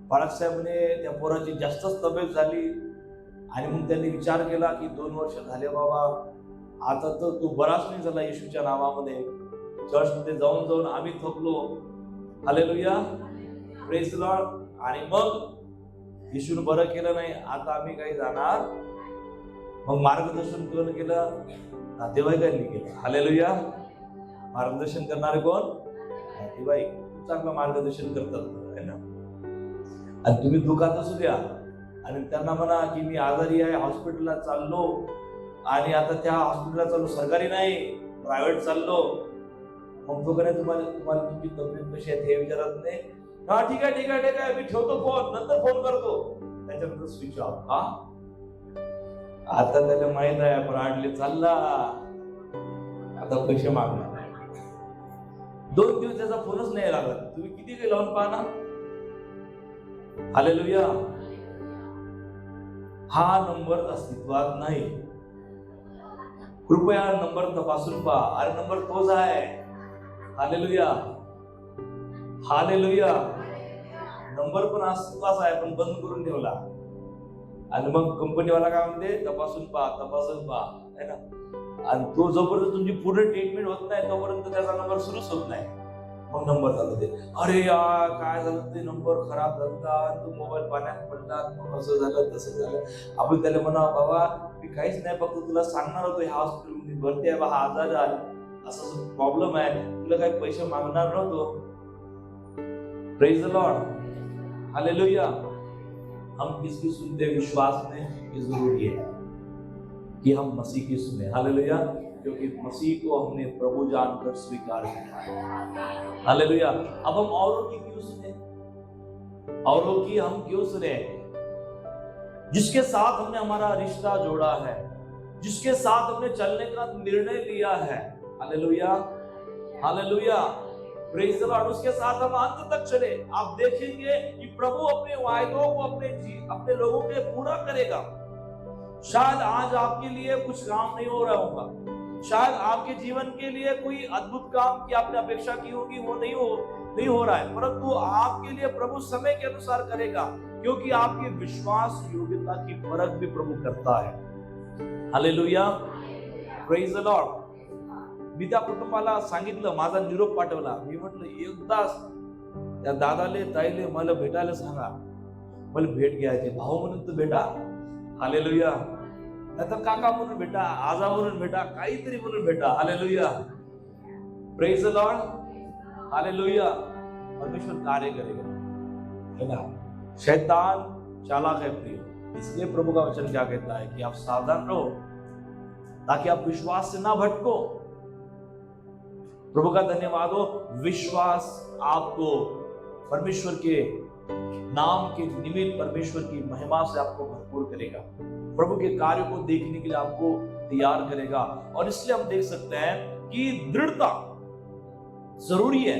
बाळक साहेबने त्या पोराची जास्तच तब्येत झाली आणि मग त्यांनी विचार केला की 2 वर्ष झाले बाबा, आता तर तू बराच नाही झाला येशूच्या नावामध्ये, चर्चमध्ये जाऊन जाऊन आम्ही थकलो। Hallelujah, praise Lord. आणि मग येशूने बरं केलं नाही, आता आम्ही काही जाणार। मग मार्गदर्शन कोण केलं? नातेवाईकांनी केलं। हालेलुया। मार्गदर्शन करणारे कोण? नातेवाईक। चांगलं मार्गदर्शन करतात, है ना। आणि तुम्ही दुखात असू द्या आणि त्यांना म्हणा की मी आजारी आहे, हॉस्पिटलला चाललो, आणि आता त्या हॉस्पिटलला चाललो, सरकारी नाही, प्रायव्हेट चाललो। मग तो काय तुम्हाला तुमची तब्येत कशी आहे हे विचारत नाही। हा ठीक आहे, ठीक आहे, ठीक आहे, मी ठेवतो फोन, नंतर फोन करतो, त्याच्यानंतर स्विच ऑफ। हा, आता त्याला माहित आहे ब्राडले चालला, आता पैसे मागणार। 2 दिवस त्याचा फोनच नाही लागत, तुम्ही किती काही लावून पाहा ना। हालेलुया। हा नंबर अस्तित्वात नाही, कृपया नंबर तपासून पहा। अरे नंबर तोच आहे। Hallelujah, hallelujah. नंबर पण अस्तित्वाचा आहे, पण बंद करून ठेवला। आणि मग कंपनीवाला काय म्हणते? तपासून पहा, तपासून पहा, है ना। आणि तो जोपर्यंत तुमची पूर्ण ट्रीटमेंट होत नाही तोपर्यंत त्याचा नंबर सुरूच होत नाही। मग नंबर चालते, अरे यार काय झालं, ते नंबर खराब झाला, तो मोबाईल पाण्यात पडला, मग असं झालं तसं झालं। आपण त्याला म्हणा बाबा मी काहीच नाही, फक्त तुला सांगणार होतो ह्या हॉस्पिटलमध्ये भरती आहे बा, हा आजार आहे, असा प्रॉब्लेम आहे, तुला काही पैसे मागणार नव्हतो। Praise the Lord, hallelujah. हम किसकी सुनते? विश्वास में, ये जरूरी है कि हम मसीह की सुने। हालेलुया, क्योंकि मसीह को हमने प्रभु जानकर स्वीकार किया। हालेलुया। अब हम औरों की क्यों सुने? औरों की हम क्यों सुने? जिसके साथ हमने हमारा रिश्ता जोड़ा है, जिसके साथ हमने चलने का निर्णय लिया है। Hallelujah, hallelujah, praise the Lord. उसके साथ हम अंत तक चले, आप देखेंगे कि प्रभु अपने वायदों को अपने लोगों के पूरा करेगा। शायद आज आपके लिए कुछ काम नहीं हो रहा होगा, शायद आपके जीवन के लिए कोई अद्भुत काम की आपने अपेक्षा की होगी, वो नहीं हो रहा है, परंतु आपके लिए प्रभु समय के अनुसार करेगा, क्योंकि आपकी विश्वास योग्यता की परख भी प्रभु करता है। Hallelujah, praise the Lord. मी त्या कुटुंबाला सांगितलं, माझा निरोप पाठवला. मी म्हटलं एकदाच त्या दादाले ताईले मला भेटायला सांगा, मला भेट घ्यायची. भाऊ म्हणून तर भेटा, हालेलुया, नाहीतर काका म्हणून भेटा, आजा म्हणून भेटा, काहीतरी म्हणून भेटा. Hallelujah, praise the Lord, hallelujah. परमेश्वर कार्य करेगा, है ना. शैतान चालाक है प्रिय, इसलिए प्रभु का वचन क्या कहता है कि आप सावधान रहो ताकि आप विश्वास से ना भटको. प्रभु का धन्यवाद हो. विश्वास आपको परमेश्वर के नाम के निमित्त परमेश्वर की महिमा से आपको भरपूर करेगा, प्रभु के कार्य को देखने के लिए आपको तैयार करेगा. और इसलिए हम देख सकते हैं कि दृढ़ता जरूरी है.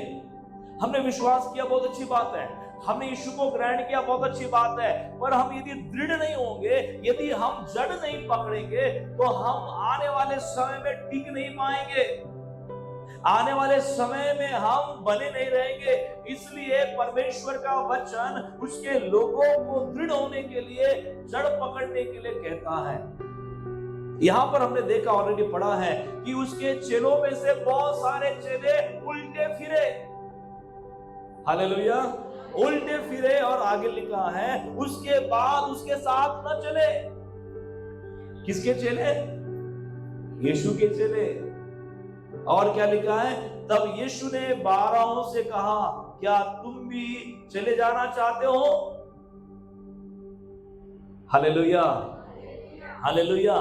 हमने विश्वास किया, बहुत अच्छी बात है. हमने यीशु को ग्रहण किया, बहुत अच्छी बात है. पर हम यदि दृढ़ नहीं होंगे, यदि हम जड़ नहीं पकड़ेंगे, तो हम आने वाले समय में टिक नहीं पाएंगे. आने वाले समय में हम बने नहीं रहेंगे. इसलिए परमेश्वर का वचन उसके लोगों को दृढ़ होने के लिए, जड़ पकड़ने के लिए कहता है. यहां पर हमने देखा, ऑलरेडी पढ़ा है कि उसके चेलों में से बहुत सारे चेले उल्टे फिरे. हालेलुया, उल्टे फिरे. और आगे लिखा है उसके बाद उसके साथ न चले. किसके चेले? यीशु के चेले. और क्या लिखा है? तब यीशु ने 12 से कहा, क्या तुम भी चले जाना चाहते हो? Hallelujah, hallelujah.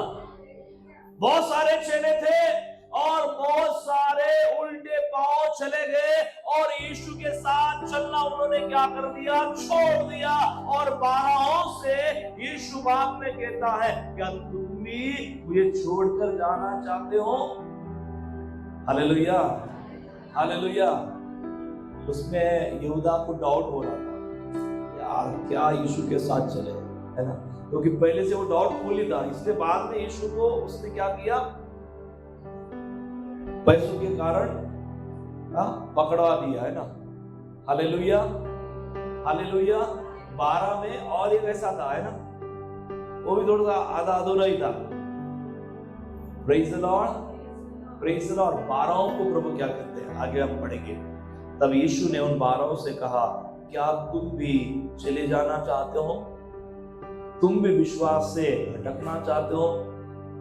बहुत सारे चेले थे और बहुत सारे उल्टे पांव चले गए और यीशु के साथ चलना उन्होंने क्या कर दिया? छोड़ दिया. और 12 से यीशु बाद में कहता है, क्या तुम भी मुझे छोड़कर जाना चाहते हो? Hallelujah, hallelujah. उसमें यहूदा को डाउट हो रहा था, यार क्या यीशु के साथ चले, है ना, क्योंकि पहले से वो डाउट फुल ही था. इसलिए बाद में यीशु को उसने क्या किया? पैसों के कारण पकड़वा दिया, है ना. Hallelujah, hallelujah. 12 में और एक ऐसा था, है ना, वो भी थोड़ा सा आधा अधूरा ही था. Praise the Lord, praise the Lord. 12 को प्रभु क्या कहते हैं, आगे हम पढ़ेंगे. तब यीशु ने उन 12 से कहा, क्या तुम भी चले जाना चाहते हो? तुम भी विश्वास से भटकना चाहते हो?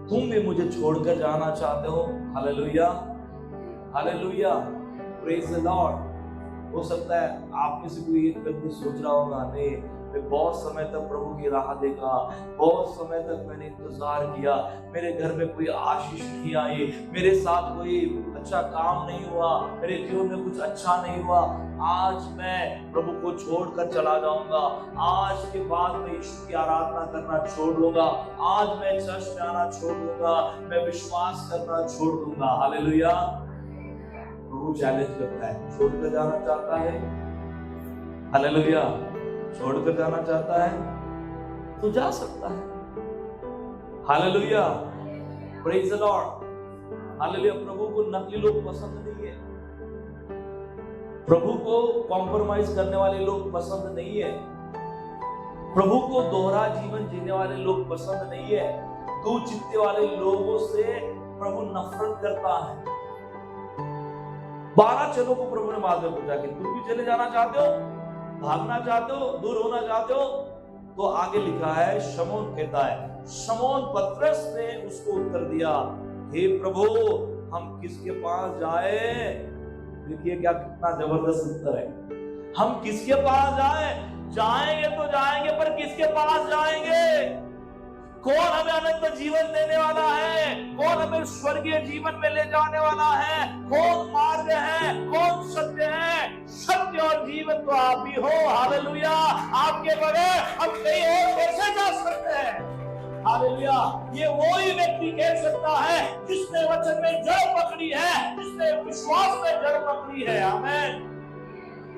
तुम भी मुझे छोड़कर जाना चाहते हो? Hallelujah, hallelujah, praise the Lord. हो सकता है आप में से कोई एक व्यक्ति सोच रहा होगा, नहीं मैं बहुत समय तक प्रभु की राह देखा, बहुत समय तक मैंने इंतजार किया, मेरे घर में कोई आशीष नहीं आई, मेरे साथ कोई अच्छा काम नहीं हुआ, मेरे जीवन में कुछ अच्छा नहीं हुआ, आज मैं प्रभु को छोड़कर चला जाऊंगा, आज के बाद मैं यीशु की आराधना करना छोड़ दूंगा, आज मैं चर्च में आना छोड़ दूंगा, मैं विश्वास करना छोड़ दूंगा. हालेलुया. प्रभु चैलेंज करता है, छोड़कर जाना चाहता है? हालेलुया, छोड़कर जाना चाहता है तो जा सकता है. Hallelujah, praise the Lord, hallelujah. प्रभु को नकली लोग पसंद नहीं है, प्रभु को कॉम्प्रोमाइज करने वाले लोग पसंद नहीं है, प्रभु को दोहरा जीवन जीने वाले लोग पसंद नहीं है. दो चित्ते वाले लोगों से प्रभु नफरत करता है. 12 चेलों को प्रभु ने बाद में पूछा कि तुम भी चले जाना चाहते हो, भागना चाहते हो, दूर होना चाहते हो? तो आगे लिखा है, शमौन कहता है, शमौन पतरस ने उसको उत्तर दिया, हे प्रभु हम किसके पास जाए? देखिए क्या कितना जबरदस्त उत्तर है. हम किसके पास जाए? जाएंगे तो जाएंगे, पर किसके पास जाएंगे? कौन हमें अनंत जीवन देने वाला है? कौन हमें स्वर्गीय जीवन में ले जाने वाला है? कौन मार्ग है? कौन सत्य है? सत्य और जीवन तो आप ही हो. हालेलुया. आपके बगैर हम कहीं और कैसे जा सकते हैं? हालेलुया. ये वही व्यक्ति कह सकता है जिसने वचन में जड़ पकड़ी है, जिसने विश्वास में जड़ पकड़ी है. आमीन.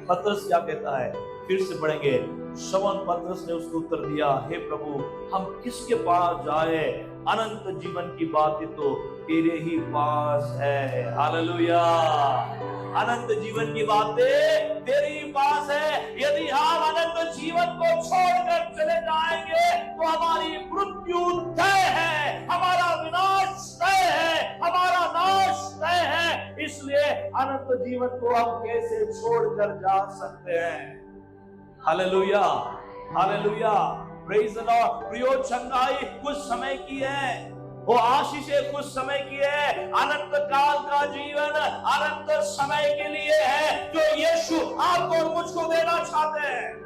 पतरस क्या कहता है? फिर से पढ़ेंगे. शमौन पतरस ने उसको उत्तर दिया, हे प्रभु हम किसके पास जाए? अनंत जीवन की बातें तो तेरे ही पास है. हालेलुया. अनंत जीवन की बातें तेरे ही पास है. यदि हम अनंत जीवन को छोड़कर चले जाएंगे तो हमारी मृत्यु तय है, हम हमारा विनाश तय है, हमारा नाश तय है, इसलिए अनंत जीवन को हम कैसे छोड़कर जा सकते हैं? Hallelujah, hallelujah, praise the Lord. प्रियो, चंगाई कुछ समय की है, वो आशीषें कुछ समय की है, अनंत काल का जीवन अनंत समय के लिए है, जो यीशु आपको और मुझको देना चाहते हैं।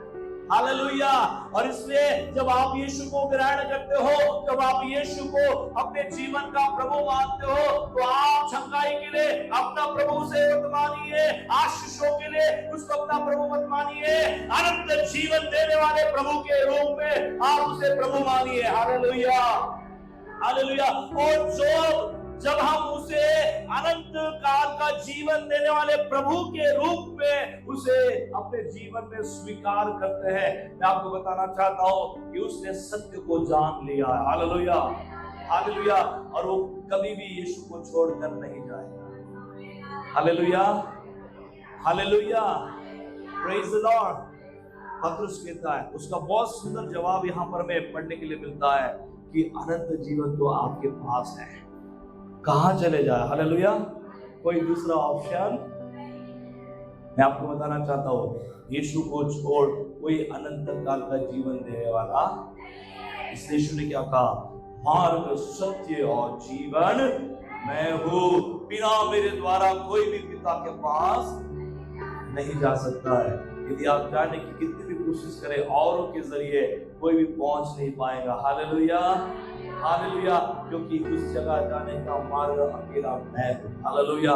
हालेलुया। और इसलिए जब आप यीशु को ग्रहण करते हो, जब आप यीशु को अपने जीवन का प्रभु मानते हो, तो आप चंगाई के लिए अपना प्रभु से मत मानिए, आशीषों के लिए उसको अपना प्रभु मत मानिए, अनंत जीवन देने वाले प्रभु के रूप में आप उसे प्रभु मानिए। Hallelujah, hallelujah. और जब हम उसे अनंत काल का जीवन देने वाले प्रभु के रूप में उसे अपने जीवन में स्वीकार करते हैं, मैं आपको बताना चाहता हूं कि उसने सत्य को जान लिया। Hallelujah, hallelujah. और वो कभी भी यीशु को छोड़कर नहीं जाएगा। Hallelujah, hallelujah, praise the Lord. पतरस कहता है, उसका बहुत सुंदर जवाब यहां पर हमें पढ़ने के लिए मिलता है कि अनंत जीवन तो आपके पास है, कहां चले जाए? हालेलुया। कोई दूसरा ऑप्शन? मैं आपको बताना चाहता हूं, यीशु को छोड़ कोई अनंत काल का जीवन देने वाला, इसलिए यीशु ने क्या कहा? मार्ग, सत्य और जीवन मैं हूं, बिना मेरे द्वारा कोई भी पिता के पास नहीं जा सकता है। यदि आप जाने की कितनी भी कोशिश करें, औरों के जरिए कोई भी पहुंच नहीं पाएगा। Hallelujah, hallelujah. क्योंकि उस जगह जाने का मार्ग अकेला मैं हूं। हालेलुया।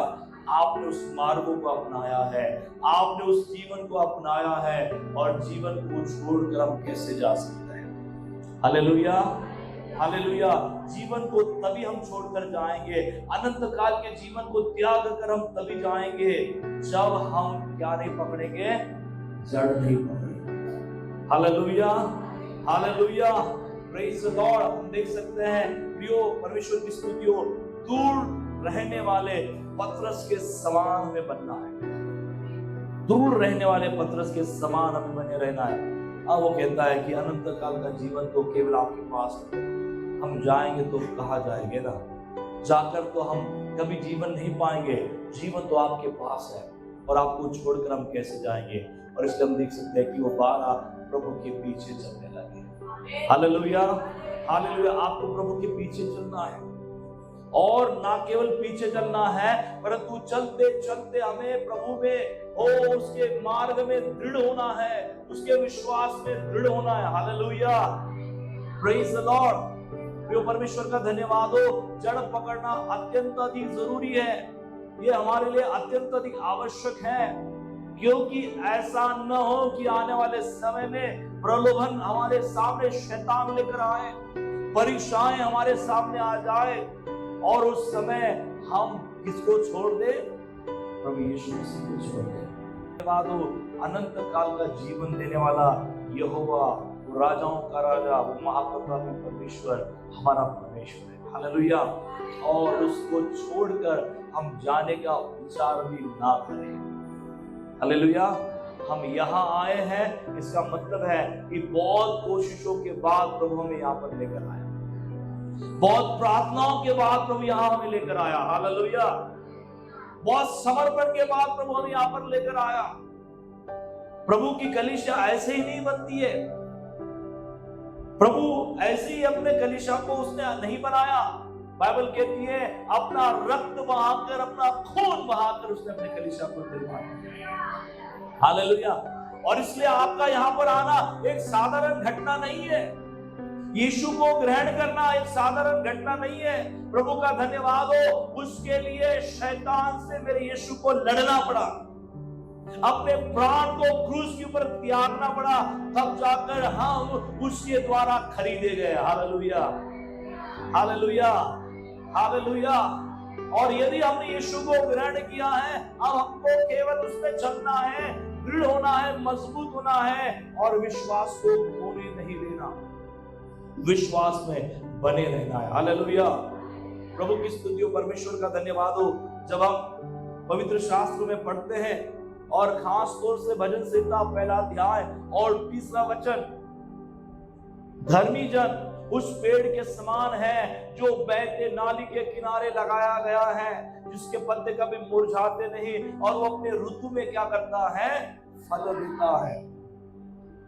आपने उस मार्ग को अपनाया है, आपने उस जीवन को अपनाया है, और जीवन को छोड़कर हम कैसे जा सकते हैं? Hallelujah, hallelujah. जीवन को तभी हम छोड़कर जाएंगे, अनंत काल के जीवन को त्याग कर हम तभी जाएंगे जब हम क्या नहीं पकड़ेंगे? जड़ नहीं पकड़ेंगे। Hallelujah, hallelujah, praise the Lord. हम देख सकते हैं प्रियो, परमेश्वर की स्तुति हो, दूर रहने वाले पतरस के समान हमें बनना है। दूर रहने वाले पतरस के समान हमें बने रहना है। अब वो कहता है कि अनंत काल का जीवन तो केवल आपके पास है, हम जाएंगे तो कहाँ जाएंगे ना? जाकर तो हम कभी जीवन नहीं पाएंगे, जीवन तो आपके पास है, और आपको छोड़कर हम कैसे जाएंगे? और इसलिए हम देख सकते हैं कि वो बारह प्रभु के पीछे चलने लगे। Hallelujah, hallelujah. आपको प्रभु के पीछे चलना है, और ना केवल पीछे चलना है, परंतु चलते चलते हमें प्रभु में उसके मार्ग में दृढ़ होना है, उसके विश्वास में दृढ़ होना है। Hallelujah, praise the Lord. प्रिय परमेश्वर का धन्यवाद हो। जड़ पकड़ना अत्यंत अधिक जरूरी है, ये हमारे लिए अत्यंत अधिक आवश्यक है, क्योंकि ऐसा न हो कि आने वाले समय में प्रलोभन हमारे सामने शैतान लेकर आए, परीक्षाएं हमारे सामने आ जाए, और उस समय हम किसको छोड़ दे? प्रभु यीशु मसीह को छोड़ दे। धन्यवाद हो, अनंत काल का जीवन देने वाला यहोवा, वो राजाओं का राजा, वो महाप्रतापी परमेश्वर हमारा परमेश्वर है। हालेलुया। और उसको छोड़कर हम जाने का विचार भी ना करें। हालेलुया। हम यहाँ आए हैं, इसका मतलब है कि बहुत कोशिशों के बाद प्रभु हमें यहाँ पर लेकर आया, बहुत प्रार्थनाओं के बाद प्रभु यहाँ हमें लेकर आया। हालेलुया। बहुत समर्पण के बाद प्रभु हमें यहाँ पर लेकर आया। प्रभु की कलीसिया ऐसे ही नहीं बनती है। प्रभु ऐसे ही अपने कलीसिया को उसने नहीं बनाया। बाइबल कहती है अपना रक्त बहाकर, अपना खून बहाकर उसने अपने कलीसिया को निर्माण किया। हालेलुया। और इसलिए आपका यहाँ पर आना एक साधारण घटना नहीं है। यीशु को ग्रहण करना एक साधारण घटना नहीं है। प्रभु का धन्यवाद हो, उसके लिए शैतान से मेरे यीशु को लड़ना पड़ा, अपने प्राण को क्रूस के ऊपर त्यागना पड़ा, तब जाकर हम उसके द्वारा खरीदे गए। Hallelujah, hallelujah, hallelujah. और यदि हमने यीशु को ग्रहण किया है, अब हमको केवल उसमें चलना है, दृढ़ होना है, मजबूत होना है, और विश्वास को खोने नहीं देना, विश्वास में बने रहना है। हालेलुया। प्रभु की स्तुति हो, परमेश्वर का धन्यवाद हो। जब हम पवित्र शास्त्र में पढ़ते हैं, और खास तौर से भजन संहिता 1 अध्याय और 3 वचन, धर्मी जन उस पेड़ के समान है जो बहते नाली के किनारे लगाया गया है, जिसके पत्ते कभी मुरझाते नहीं और वो अपने ऋतु में क्या करता है, फल देता है।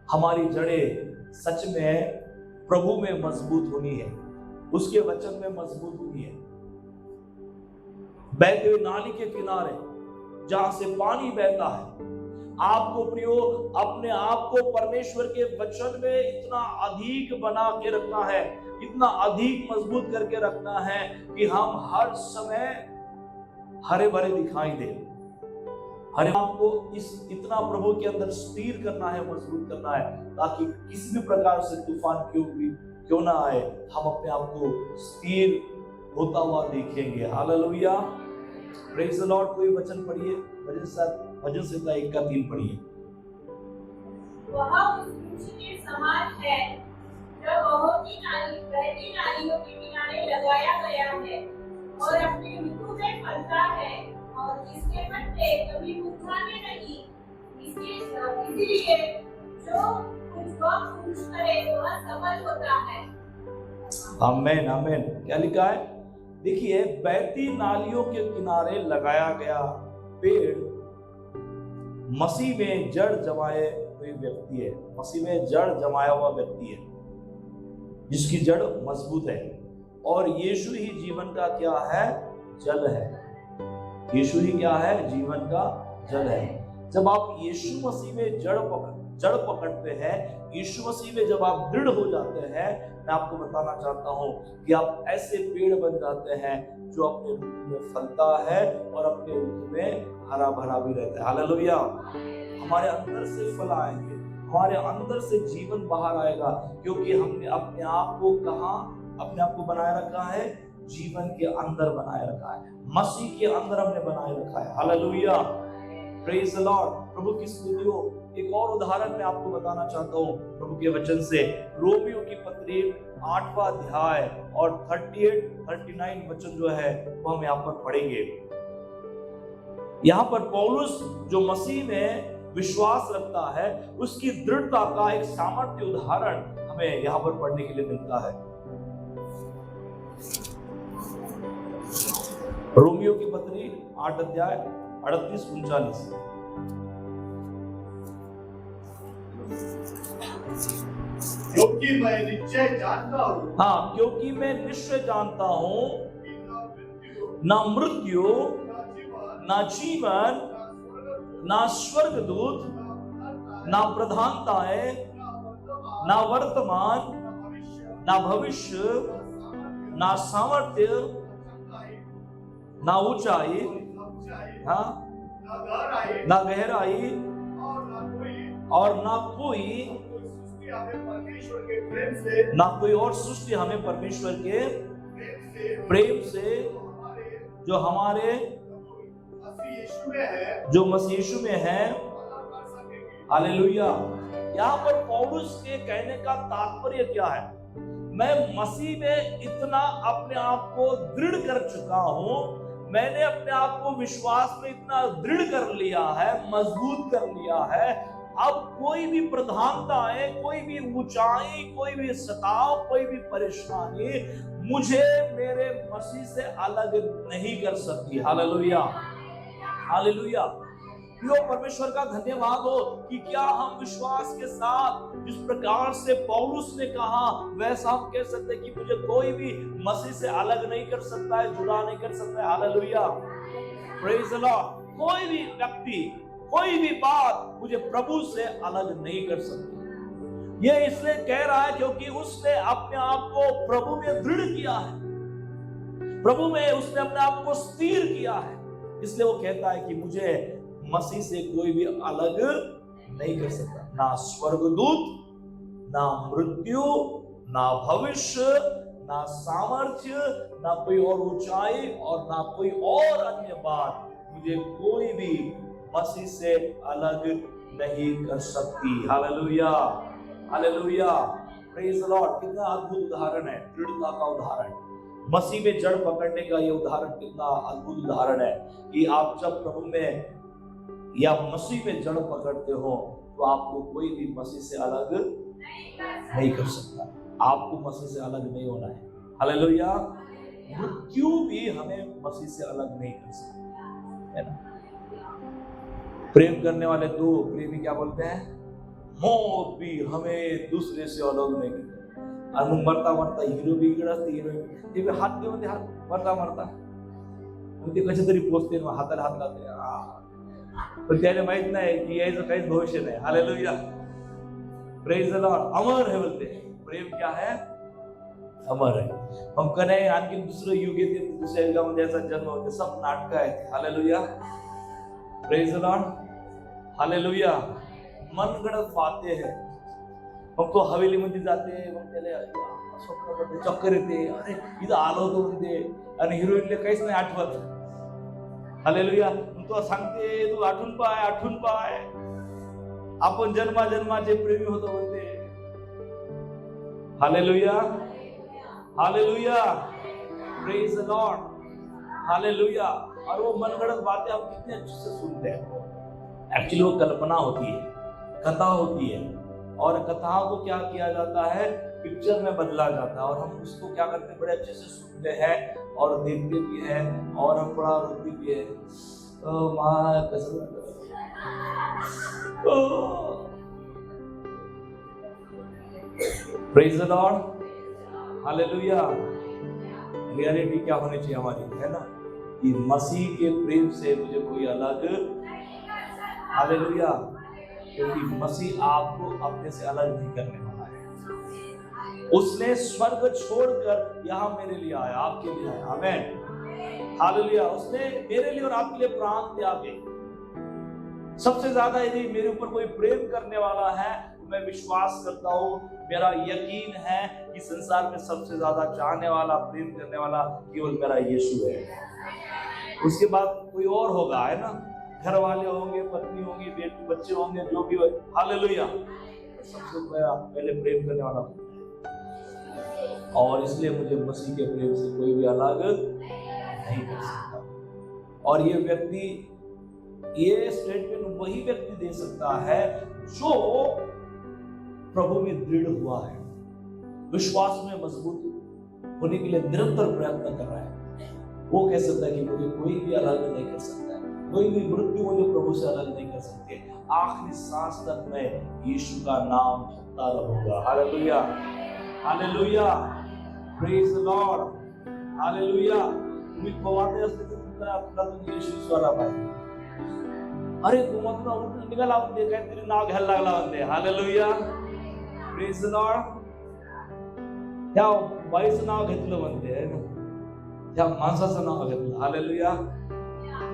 हमारी जड़ें सच में प्रभु में मजबूत होनी है, उसके वचन में मजबूत होनी है। बहते हुए नाली के किनारे जहां से पानी बहता है, आपको प्रियो अपने आप को परमेश्वर के वचन में इतना अधिक बना के रखना है, इतना अधिक मजबूत करके रखना है कि हम हर समय हरे भरे दिखाई दे। हरे आपको इतना प्रभु के अंदर स्थिर करना है, मजबूत करना है, ताकि किसी भी प्रकार से तूफान क्यों ना आए, हम अपने आप को स्थिर होता हुआ देखेंगे। Hallelujah, praise the Lord. कोई वचन पढ़िए, भजन संहिता 1:3 पढ़िए। वह उस वृक्ष के समान है जो बहती नालियों के किनारे लगाया गया है और अपनी ऋतु में फलता है और इसके पत्ते कभी मुरझाते नहीं। इसीलिए जो कुछ वह पुरुष करे वह सफल होता है। आमीन आमीन। क्या लिखा है? देखिए, बहती नालियों के किनारे लगाया गया पेड़ मसीह में जड़ जमाए हुए व्यक्ति है, मसीह में जड़ जमाया हुआ व्यक्ति है, जिसकी जड़ मजबूत है। और यीशु ही जीवन का क्या है? जल है। यीशु ही क्या है? जीवन का जल है। जब आप यीशु मसीह में जड़ पकड़ते हैं, यीशु मसीह में जब आप दृढ़ हो जाते हैं, मैं आपको बताना चाहता हूं कि आप ऐसे पेड़ बन जाते हैं जो अपने ऋतु में फलता है और अपने ऋतु में हरा भरा भी रहता है। हालेलुया। हमारे अंदर से फल आएंगे, हमारे अंदर से जीवन बाहर आएगा, क्योंकि हमने अपने आप को अपने आप को बनाए रखा है, जीवन के अंदर बनाए रखा है, मसीह के अंदर हमने बनाए रखा है। Hallelujah, praise the Lord. प्रभु की स्तुति हो। एक और उदाहरण मैं आपको बताना चाहता हूँ प्रभु के वचन से। रोमियो की पत्री 8वां अध्याय और 38-39 वचन जो है वो हम यहाँ पर पढ़ेंगे। यहाँ पर पौलुस जो मसीह में विश्वास रखता है, उसकी दृढ़ता का एक सामर्थ्य उदाहरण हमें यहाँ पर पढ़ने के लिए मिलता है। रोमियो की पत्री 8 अध्याय 38-39। क्योंकि मैं निश्चय जानता हूँ, हाँ, क्योंकि मैं निश्चय जानता हूँ ना मृत्यु, ना जीवन, ना स्वर्गदूत, ना प्रधानताएं, ना वर्तमान, ना भविष्य, ना सामर्थ्य, ना ऊंचाई, हाँ, ना गहराई और ना कोई और सृष्टि हमें परमेश्वर के प्रेम से जो हमारे जो मसीह यीशु में है। हालेलुया। यहाँ पर पौलुस के कहने का तात्पर्य क्या है? मैं मसीह में इतना अपने आप को दृढ़ कर चुका हूं, मैंने अपने आप को विश्वास में इतना दृढ़ कर लिया है, मजबूत कर लिया है। अब कोई भी प्रधानता है, कोई भी ऊंचाई, कोई भी सताव, कोई भी परेशानी मुझे मेरे मसीह से अलग नहीं कर सकती। Hallelujah, hallelujah. प्रिय परमेश्वर का धन्यवाद हो कि क्या हम विश्वास के साथ जिस प्रकार से पौलुस ने कहा वैसा हम कह सकते हैं कि मुझे कोई भी मसीह से अलग नहीं कर सकता है, जुड़ा नहीं कर सकता है। Hallelujah, praise the Lord. कोई भी व्यक्ति, कोई भी बात मुझे प्रभु से अलग नहीं कर सकती। ये इसलिए कह रहा है क्योंकि उसने अपने आप को प्रभु में दृढ़ किया है, प्रभु में उसने अपने आप को स्थिर किया है। इसलिए वो कहता है कि मुझे मसीह से कोई भी अलग नहीं कर सकता। ना स्वर्गदूत, ना मृत्यु, ना भविष्य, ना सामर्थ्य, ना कोई और ऊंचाई और ना कोई और अन्य बात मुझे कोई भी मसीह से अलग नहीं कर सकती। Hallelujah, hallelujah, praise the Lord. कितना अद्भुत उदाहरण है, दृढ़ता का उदाहरण। मसीह में जड़ पकड़ने का ये उदाहरण कितना अद्भुत उदाहरण है कि आप जब प्रभु में या मसीह में जड़ पकड़ते हो तो आपको कोई भी मसीह से अलग नहीं कर सकता। आपको मसीह से अलग नहीं होना है। हालेलुया। मृत्यु भी हमें मसीह से अलग नहीं कर सकती, है ना। प्रेम करने वाले दो प्रेमी क्या बोलते हैं, मौत भी हमें दूसरे से अलग नहीं करती। आणि मग मरता मरता हिरो बी इकडे असते, हिरोईन ते हात घेऊन हात मरता मरता ते कसे तरी पोचते, हाताला हात लावते, पण त्याला माहित नाही की यायचं काहीच भविष्य नाही। Hallelujah, praise the Lord. अमर है बोलते, प्रेम क्या है, अमर है। हम कने आणखी दुसरं युग येते, दुसऱ्या युगामध्ये याचा जन्म होते, सब नाटक आहे। Hallelujah, praise the Lord, hallelujah. मनगणत बातें हैं, मग तो हवेलीमध्ये जाते, मग त्याला स्वप्न पडते, चक्कर येते, अरे इथं आलो होतो म्हणते, आणि हिरोईनला काहीच नाही आठवत। हालेलुया, तो सांगते तू आठवून पाय आपण जन्माजन्माचे प्रेमी होतो म्हणते। Hallelujah, hallelujah, praise the Lord, hallelujah. और वो मनगढ़ंत बातें हम कितने अच्छे से सुनते हैं, एक्चुअली वो कल्पना होती है, कथा होती है, और कथाओं को क्या किया जाता है, पिक्चर में बदला जाता है, और हम उसको क्या करते हैं, बड़े अच्छे से सुनते हैं और देखते भी हैं, और हम बड़ा रोते भी हैं। माँ कसम, praise the Lord, hallelujah. Reality क्या होनी चाहिए हमारी, है ना, कि मसीह के प्रेम से मुझे कोई अलग, हालेलुया, क्योंकि मसीह आपको अपने से अलग नहीं करने वाला है। उसने स्वर्ग छोड़कर यहाँ मेरे लिए आया, आपके लिए आया, आमीन, हालेलुया। उसने मेरे लिए और आपके लिए प्राण त्यागे। सबसे ज्यादा यदि मेरे ऊपर कोई प्रेम करने वाला है, तो मैं विश्वास करता हूँ, मेरा यकीन है कि संसार में सबसे ज्यादा चाहने वाला, प्रेम करने वाला केवल मेरा यीशु है। उसके बाद कोई और होगा, है ना, घर वाले होंगे, पत्नी होंगी, बेटे बच्चे होंगे, जो भी हो, हालेलुया। सबसे पहले प्रेम करने वाला, और इसलिए मुझे मसीह के प्रेम से कोई भी अलग नहीं कर सकता। और ये व्यक्ति, ये स्टेटमेंट वही व्यक्ति दे सकता है जो प्रभु में दृढ़ हुआ है, विश्वास में मजबूत होने के लिए निरंतर प्रयत्न कर रहा है। वो कह सकता है कि मुझे कोई भी अलग नहीं कर सकता, कोई भी मृत्यु मुझे प्रभु से अलग नहीं कर सकती। आखिरी सांस तक मैं यीशु का नाम जपता रहूंगा। Hallelujah, hallelujah, praise the Lord, hallelujah. तुम्ही पवाटे असते तर तुला तुम्ही येशू स्वरा पाहिजे, अरे तू मग उठून निघाला होते, काहीतरी नाव घ्यायला लागला होते। Hallelujah, praise the Lord. त्या बाईचं नाव घेतलं म्हणते, है ना, त्या माणसाचं नाव घेतलं। Hallelujah,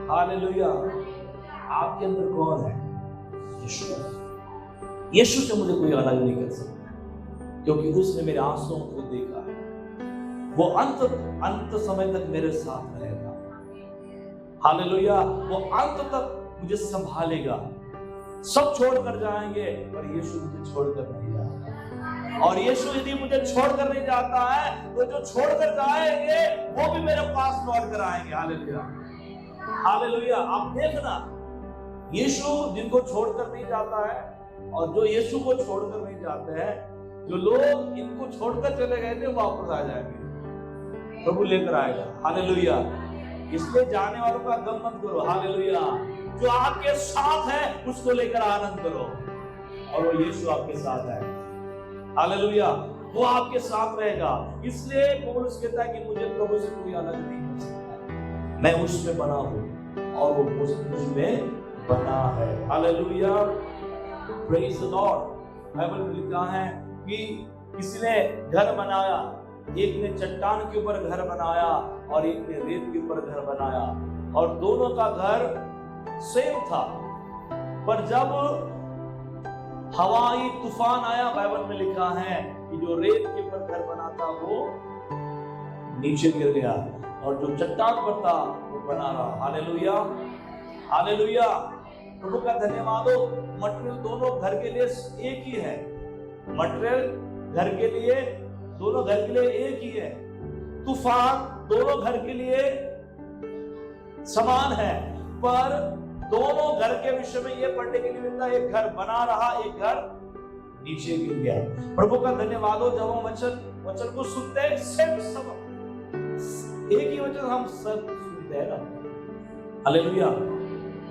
hallelujah. आपके अंदर कौन है, यीशु। यीशु से मुझे कोई अलग नहीं कर सकता, क्योंकि उसने मेरे आंसुओं को देखा है। वो अंत समय तक मेरे साथ रहेगा। हालेलुया, वो अंत तक मुझे संभालेगा। सब छोड़कर जाएंगे, पर यीशु मुझे छोड़कर नहीं जाएगा। और यीशु यदि मुझे छोड़कर नहीं जाता है, तो जो छोड़कर जाएंगे वो भी मेरे पास लौट कर आएंगे। Hallelujah, hallelujah. आप देखना, यीशु जिनको छोड़कर नहीं जाता है, और जो यीशु को छोड़कर नहीं जाते हैं, जो लोग इनको छोड़कर चले गए थे, वापस आ जाएंगे, प्रभु लेकर आएगा। हालेलुया। इसलिए जाने वालों का गम मत करो। हालेलुया। जो आपके साथ है उसको लेकर आनंद करो, और वो यीशु आपके साथ है। हालेलुया, वो आपके साथ रहेगा। इसलिए पौलुस कहता है कि मुझे प्रभु से कोई अलग नहीं कर सकता, मैं उसमें बना हूं और वो मुझ में बना है। Hallelujah, praise the Lord. Bible में लिखा है कि किसी ने घर बनाया, एक ने चट्टान के ऊपर घर बनाया और एक ने रेत के ऊपर घर बनाया, और दोनों का घर सेम था। पर जब हवाई तूफान आया, बाइबल में लिखा है कि जो रेत के ऊपर घर बना था वो नीचे गिर गया, और जो चट्टान पर था वो बना रहा। Hallelujah, hallelujah. प्रभु का धन्यवाद हो। मटेरियल दोनों घर के लिए एक ही है, मटेरियल घर के लिए, दोनों घर के लिए एक ही है। तूफान दोनों घर के लिए समान है, पर दोनों घर के विषय में यह पढ़ने के लिए मिलता है, एक घर बना रहा, एक घर नीचे गिर गया। प्रभु का धन्यवाद हो, जब हम वचन को सुनते हैं, सब एक ही वचन हम सब सुनते हैं ना। हालेलुया,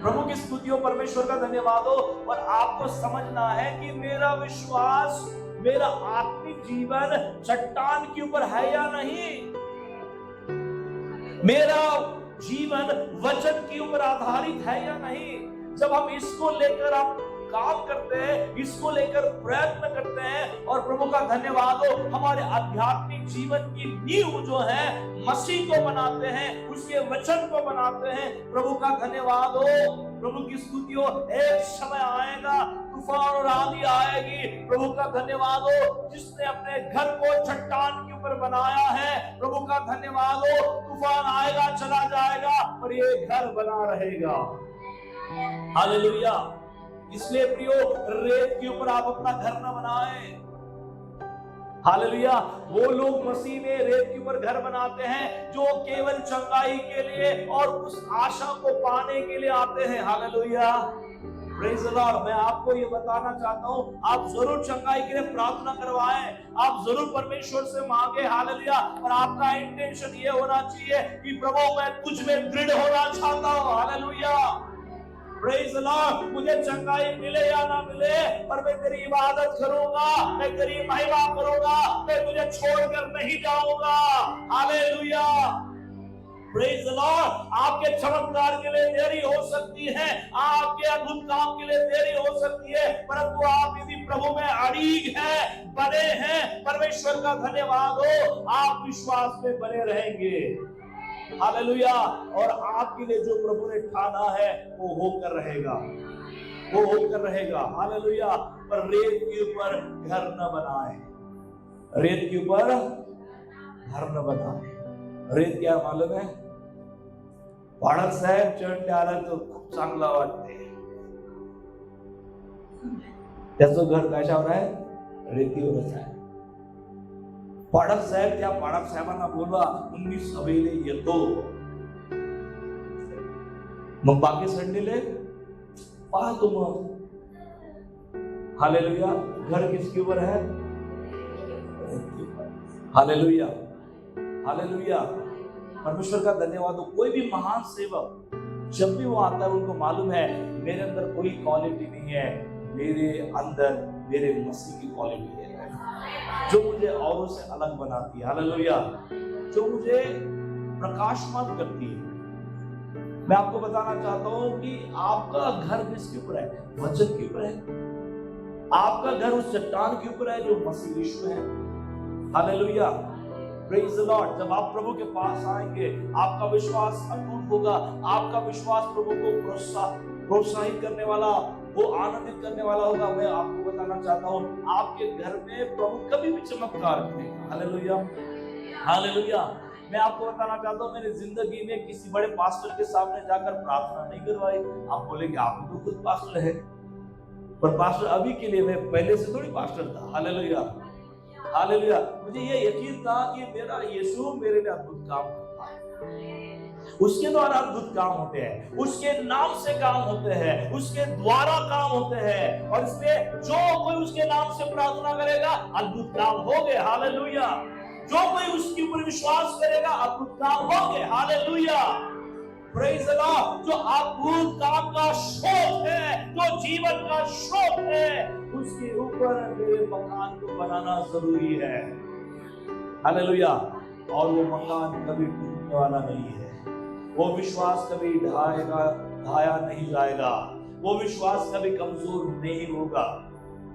प्रभु की स्तुति हो, परमेश्वर का धन्यवाद हो। और आपको समझना है कि मेरा विश्वास, मेरा आत्मिक जीवन चट्टान के ऊपर है या नहीं, मेरा जीवन वचन के ऊपर आधारित है या नहीं। जब हम इसको लेकर हम काम करते हैं, इसको लेकर प्रयत्न करते हैं, और प्रभु का धन्यवाद हो, हमारे आध्यात्मिक जीवन की नींव जो है मसीह को बनाते हैं, उसके वचन को बनाते हैं। प्रभु का धन्यवाद हो, प्रभु की स्तुति हो। एक समय आएगा, तूफान और आंधी आएगी। प्रभु का धन्यवाद हो, जिसने अपने घर को चट्टान के ऊपर बनाया है। प्रभु का धन्यवाद हो, तूफान आएगा, चला जाएगा, पर ये घर बना रहेगा। हालेलुया। इसलिए प्रियो, रेत के ऊपर आप अपना घर न बनाएं। हालेलुया। वो लोग मसीह में रेत के ऊपर घर बनाते हैं जो केवल चंगाई के लिए और उस आशा को पाने के लिए आते हैं। Hallelujah, praise the Lord. मैं आपको ये बताना चाहता हूं, आप जरूर चंगाई के लिए प्रार्थना करवाएं, आप जरूर परमेश्वर से मांगे। हालेलुया। और आपका इंटेंशन ये होना चाहिए कि प्रभु मैं तुझ में दृढ़ होना चाहता हूं। Hallelujah, praise the Lord. मुझे चंगाई मिले या ना मिले, पर मैं तेरी इबादत करूंगा, मैं तेरी महिमा करूंगा, मैं तुझे छोड़कर नहीं जाऊंगा। Hallelujah, praise the Lord. आपके चमत्कार के लिए देरी हो सकती है, आपके अद्भुत काम के लिए देरी हो सकती है, परंतु आप यदि प्रभु में अड़िग हैं, बने हैं, परमेश्वर का धन्यवाद हो, आप विश्वास में बने रहेंगे। हालेलुया। और आपके लिए जो प्रभु ने ठाना है वो होकर रहेगा, वो होकर रहेगा। हालेलुया। पर रेत के ऊपर घर न बनाए, रेत के ऊपर घर न बनाए। रेत क्या मालूम है? बाळासाहेब चढले आला तो खूप चांगला वाटते, त्याचं घर कशावर आहे? रेतीवरच आहे। बाळासाहेब, त्या बाळासाहेबांना बोलवा, मी सभेला येतो। मग बाकी संडेले पाहतो मग। हालेलुया। घर किसके ऊपर है? Hallelujah, hallelujah. परमेश्वर का धन्यवाद हो। कोई भी महान सेवक जब भी वो आता है, उनको मालूम है मेरे अंदर कोई क्वालिटी नहीं है, मेरे अंदर मेरे मसीह की क्वालिटी है जो मुझे औरों से अलग बनाती है। हालेलुया, जो मुझे प्रकाशमान करती है। मैं आपको बताना चाहता हूं कि आपका घर किसके ऊपर है? वचन के ऊपर है। आपका घर उस चट्टान के ऊपर है जो मसीह यीशु है। Hallelujah, praise the Lord. जब आप प्रभु के पास आएंगे, आपका विश्वास अटूट होगा, आपका विश्वास प्रभु को प्रोत्साहित करने वाला, वो आनंदित करने वाला होगा। मैं आपको बताना चाहता हूं, आपके घर में प्रभु कभी भी चमत्कार करेगा। Hallelujah, hallelujah. मैं आपको बताना चाहता हूं, मेरी जिंदगी में किसी बड़े पास्टर के सामने जाकर प्रार्थना नहीं करवाई। आप बोलेंगे आप तो खुद पास्टर है, पर पास्टर अभी के लिए, मैं पहले से थोड़ी पास्टर था। Hallelujah, hallelujah. मुझे ये यकीन था कि मेरा यीशु मेरे लिए अद्भुत काम करता है, उसके द्वारा अद्भुत काम होते हैं, उसके नाम से काम होते हैं, उसके द्वारा काम होते हैं, और इसलिए जो कोई उसके नाम से प्रार्थना करेगा अद्भुत काम होंगे। हालेलुया। जो कोई उसके ऊपर विश्वास करेगा अद्भुत काम होंगे। Hallelujah, praise the Lord. जो अद्भुत काम का स्रोत है, जो जीवन का स्रोत है, उसके ऊपर मेरे मकान को बनाना जरूरी है। हालेलुया। और वो मकान कभी टूटने वाला नहीं है, वो विश्वास कभी ढाया नहीं जाएगा, वो विश्वास कभी कमजोर नहीं होगा।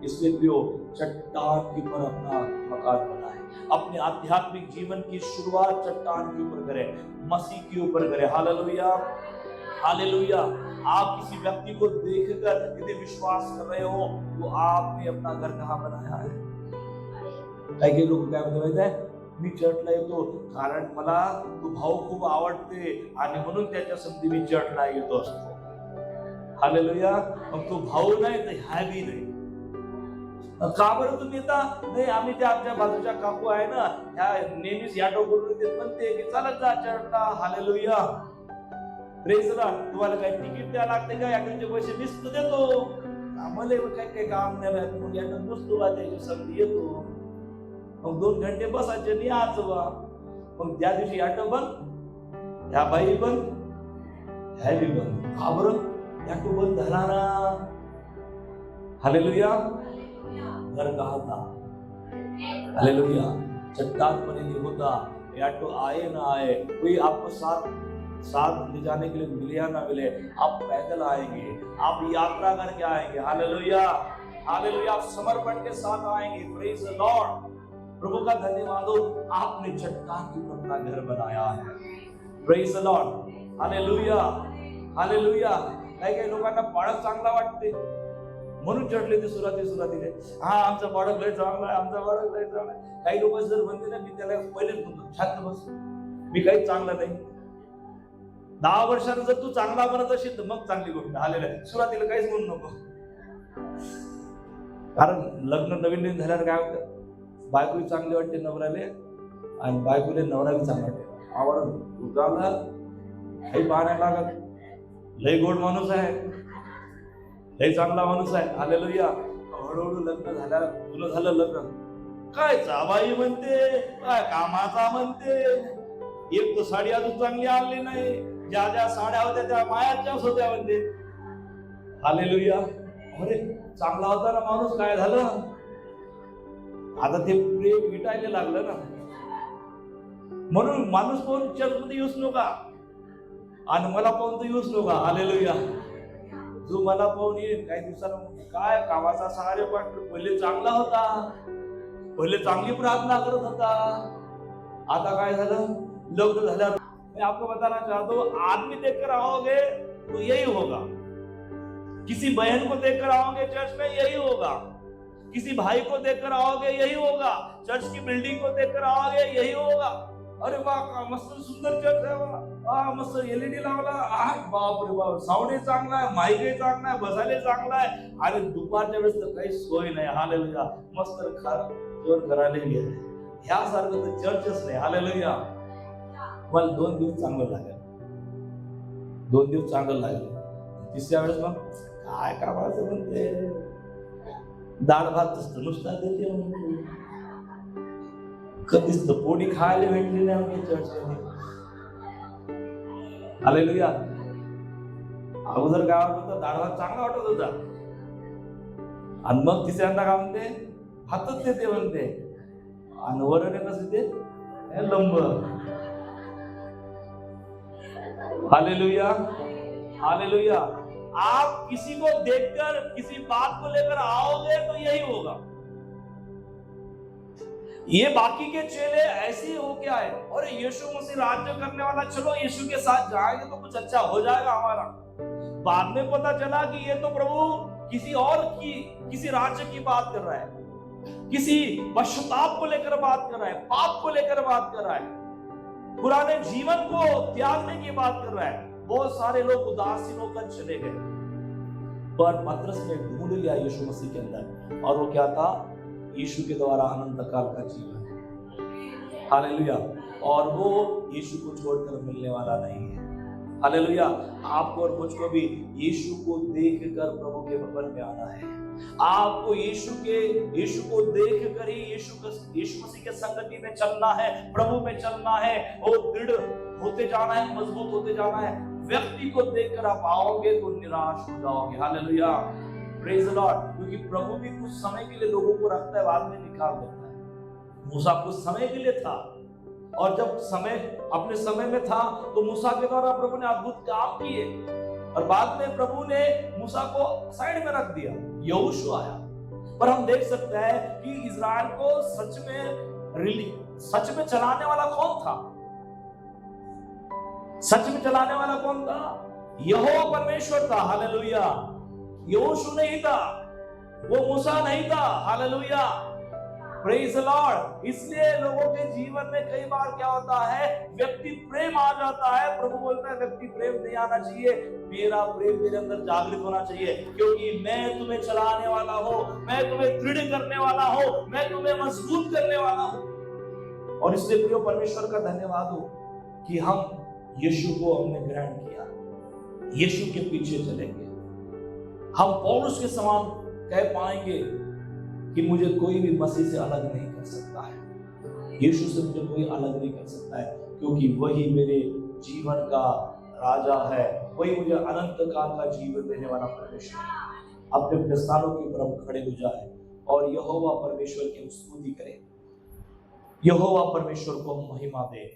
इसलिए प्रियो, चट्टान के ऊपर अपना मकान बनाए, अपने आध्यात्मिक जीवन की शुरुआत चट्टान के ऊपर करें, मसीह के ऊपर करें। Hallelujah, hallelujah. आप किसी व्यक्ति को देखकर यदि विश्वास कर रहे हो तो आपने अपना घर कहाँ बनाया है? काही लोक काय म्हणतात, मी चर्चला येतो कारण मला तो भाऊ खूप आवडते आणि म्हणून त्याच्या संधी मी चर्चला येतो असतो। हालेलुया। मग तो भाऊ नाही तर ह्या बी नाही। का बरं तुम्ही येता? नाही, आम्ही त्या आमच्या बाजूच्या काकू आहे ना, ह्या नेहमीच या टोकरून ते म्हणते की चालत जा चर्चला। Hallelujah, praise the Lord. तुम्हाला काही तिकीट द्यावं लागते का? याकडचे पैसे मीच देतो। आम्हाला काही काम नाही राहत, मग यानं बसतो बा त्याच्या संधी येतो, मग 2 घंटे बसायचे नाही आज बा. मग त्या दिवशी ऑटो बंद, ह्या बाई बंद, ह्या बी बंद. का बरं? ऑटो बंद झाला ना. हालेलुया. घर कहा था? हालेलुया. चट्टान पर नहीं होता, ऑटो आए ना आए, कोई आपको साथ ले जाने के लिए मिले या ना मिले, आप पैदल आएंगे, आप यात्रा करके आएंगे. हालेलुया. हालेलुया. आप समर्पण के साथ आएंगे. Praise the Lord. प्रभु का धन्यवाद हो, आपने चट्टान के ऊपर अपना घर बनाया है. Praise the Lord. Hallelujah. Hallelujah. काही लोकांना बाळक चांगला वाटते म्हणून चढले ते सुरुवातीला. हा आमचा बाळक लय चांगला आहे, आमचा बाळक लय चांगला आहे. काही लोक जर म्हणते ना, मी त्याला पहिलेच म्हणतो शांत बस, मी काही चांगला नाही. 10 वर्षानं जर तू चांगला बनत असेल तर मग चांगली गोष्ट. आलेलं आहे. सुरुवातीला काहीच म्हणू नको, कारण लग्न नवीन झाल्यावर काय होतं, बायकोही चांगली वाटते नवऱ्याले आणि बायकोले नवराही चांगला वाटते. आवडला काही पाहण्याला लागत, लय गोड माणूस आहे, लय चांगला माणूस आहे. हालेलुया. हळूहळू लग्न झालं लग्न, काय जाबाई म्हणते, काय कामाचा म्हणते. एक तर साडी अजून चांगली आणली नाही, ज्या साड्या होत्या त्या मायाच्याच होत्या म्हणते. हालेलुया. अरे चांगला होता ना माणूस, काय झालं आता ते प्रेम विटायला लागलं ना. म्हणून माणूस पाहून चर्चमध्ये येऊच नका आणि मला पाहून तर येऊच नका. हालेलुया. जो मला पाहून येईल काही दिवसांना, काय कामाचा सहारे पाठ, पहिले चांगला होता, पहिले चांगली प्रार्थना करत होता, आता काय झालं, लग्न झाल्यावर. मैं आपको बताना चाहता हूँ, आदमी देखकर आओगे तो यही होगा, किसी बहन को देखकर आओगे चर्च में यही होगा, किसी भाई को देखकर आओगे यही होगा, चर्च की बिल्डिंग को देखकर आओगे यही होगा. अरे वाह मस्त सुंदर चर्च आहे, मस्त LED लावला, बाप रे बाप, साऊंड चांगला आहे, माईक चांगला आहे, बसायला चांगला आहे. आणि दुपारच्या वेळेस तर काही सोय नाही. हालेलुया. मस्त जेवण करायला गेले, ह्यासारखं तर चर्चच नाही. हालेलुया. मला 2 दिवस चांगलं लागेल, 2 दिवस चांगलं लागेल. तिसऱ्या वेळेस मग काय कामाचं म्हणते, डाळ भात असतं नुसता देते, कधीच तर पोळी खायला भेटली नाही आम्ही चर्चमध्ये. हालेलुया. अगोदर काय वाटत होतं, डाळ भात चांगला वाटत होता, आणि मग तिसऱ्यांदा काय म्हणते, भातच देते म्हणते, आणि वरण कसं ते लंब. हालेलुया. हालेलुया. आप किसी को देखकर किसी बात को लेकर आओगे तो यही होगा. ये बाकी के चेले ऐसे ही हो क्या है, और यीशु मसीह राज्य करने वाला, चलो यीशु के साथ जाएंगे तो कुछ अच्छा हो जाएगा हमारा. बाद में पता चला कि ये तो प्रभु किसी राज्य की बात कर रहा है, किसी पश्चाताप को लेकर बात कर रहा है, पाप को लेकर बात कर रहा है, पुराने जीवन को त्यागने की बात कर रहा है. बहुत सारे लोग उदासीन होकर चले गए, पर पतरस ने ढूंढ लिया यीशु मसीह के अंदर, और वो क्या था, यीशु के द्वारा अनंत काल का जीवन है. हालेलुया. और वो यीशु को छोड़कर मिलने वाला नहीं है. हालेलुया. आपको और मुझको भी यीशु को देखकर प्रभु के भवन में आना है. आपको यीशु को देखकर ही यीशु मसीह के संगति में चलना है, प्रभु में चलना है, और दृढ़ होते जाना है, मजबूत होते जाना है. व्यक्ति को देखकर आप आओगे तो निराश हो जाओगे. हालेलुया. Praise the Lord. क्योंकि प्रभु भी कुछ समय के लिए लोगों को रखता है, बाद में निकाल देता है. मूसा कुछ समय के लिए था, और जब अपने समय में था तो मूसा के द्वारा प्रभु ने अद्भुत काम किए, और बाद में प्रभु ने मूसा को साइड में रख दिया, यहोशू आया. पर हम देख सकते हैं कि इज़राइल को सच में चलाने वाला कौन था? सच में चलाने वाला कौन था? यहोवा परमेश्वर था. हालेलुया. यहोशू नहीं था, वो मूसा नहीं था. हालेलुया. Praise the Lord. इसलिए लोगों के जीवन में कई बार क्या होता है, व्यक्ति प्रेम आ जाता है. प्रभु बोलता है व्यक्ति प्रेम नहीं आना चाहिए, मेरा प्रेम मेरे अंदर जागृत होना चाहिए, क्योंकि मैं तुम्हें चलाने वाला हूं, मैं तुम्हें दृढ़ करने वाला हूं, मैं तुम्हें मजबूत करने वाला हूं. और इसलिए प्रिय परमेश्वर का धन्यवाद हो कि हम यीशु को हमने ग्रहण किया, यीशु के पीछे चलेंगे. हम पौलुस के समान कह पाएंगे कि मुझे कोई भी मसीह से अलग नहीं कर सकता है, यीशु से मुझे कोई अलग नहीं कर सकता है, क्योंकि वही मेरे जीवन का राजा है, वही मुझे अनंत काल का जीवन देने वाला परमेश्वर है। अपने अपने स्थानों के ऊपर हम खड़े हो जाए और यहोवा परमेश्वर की स्तुति करें, यहोवा परमेश्वर को हम महिमा दें।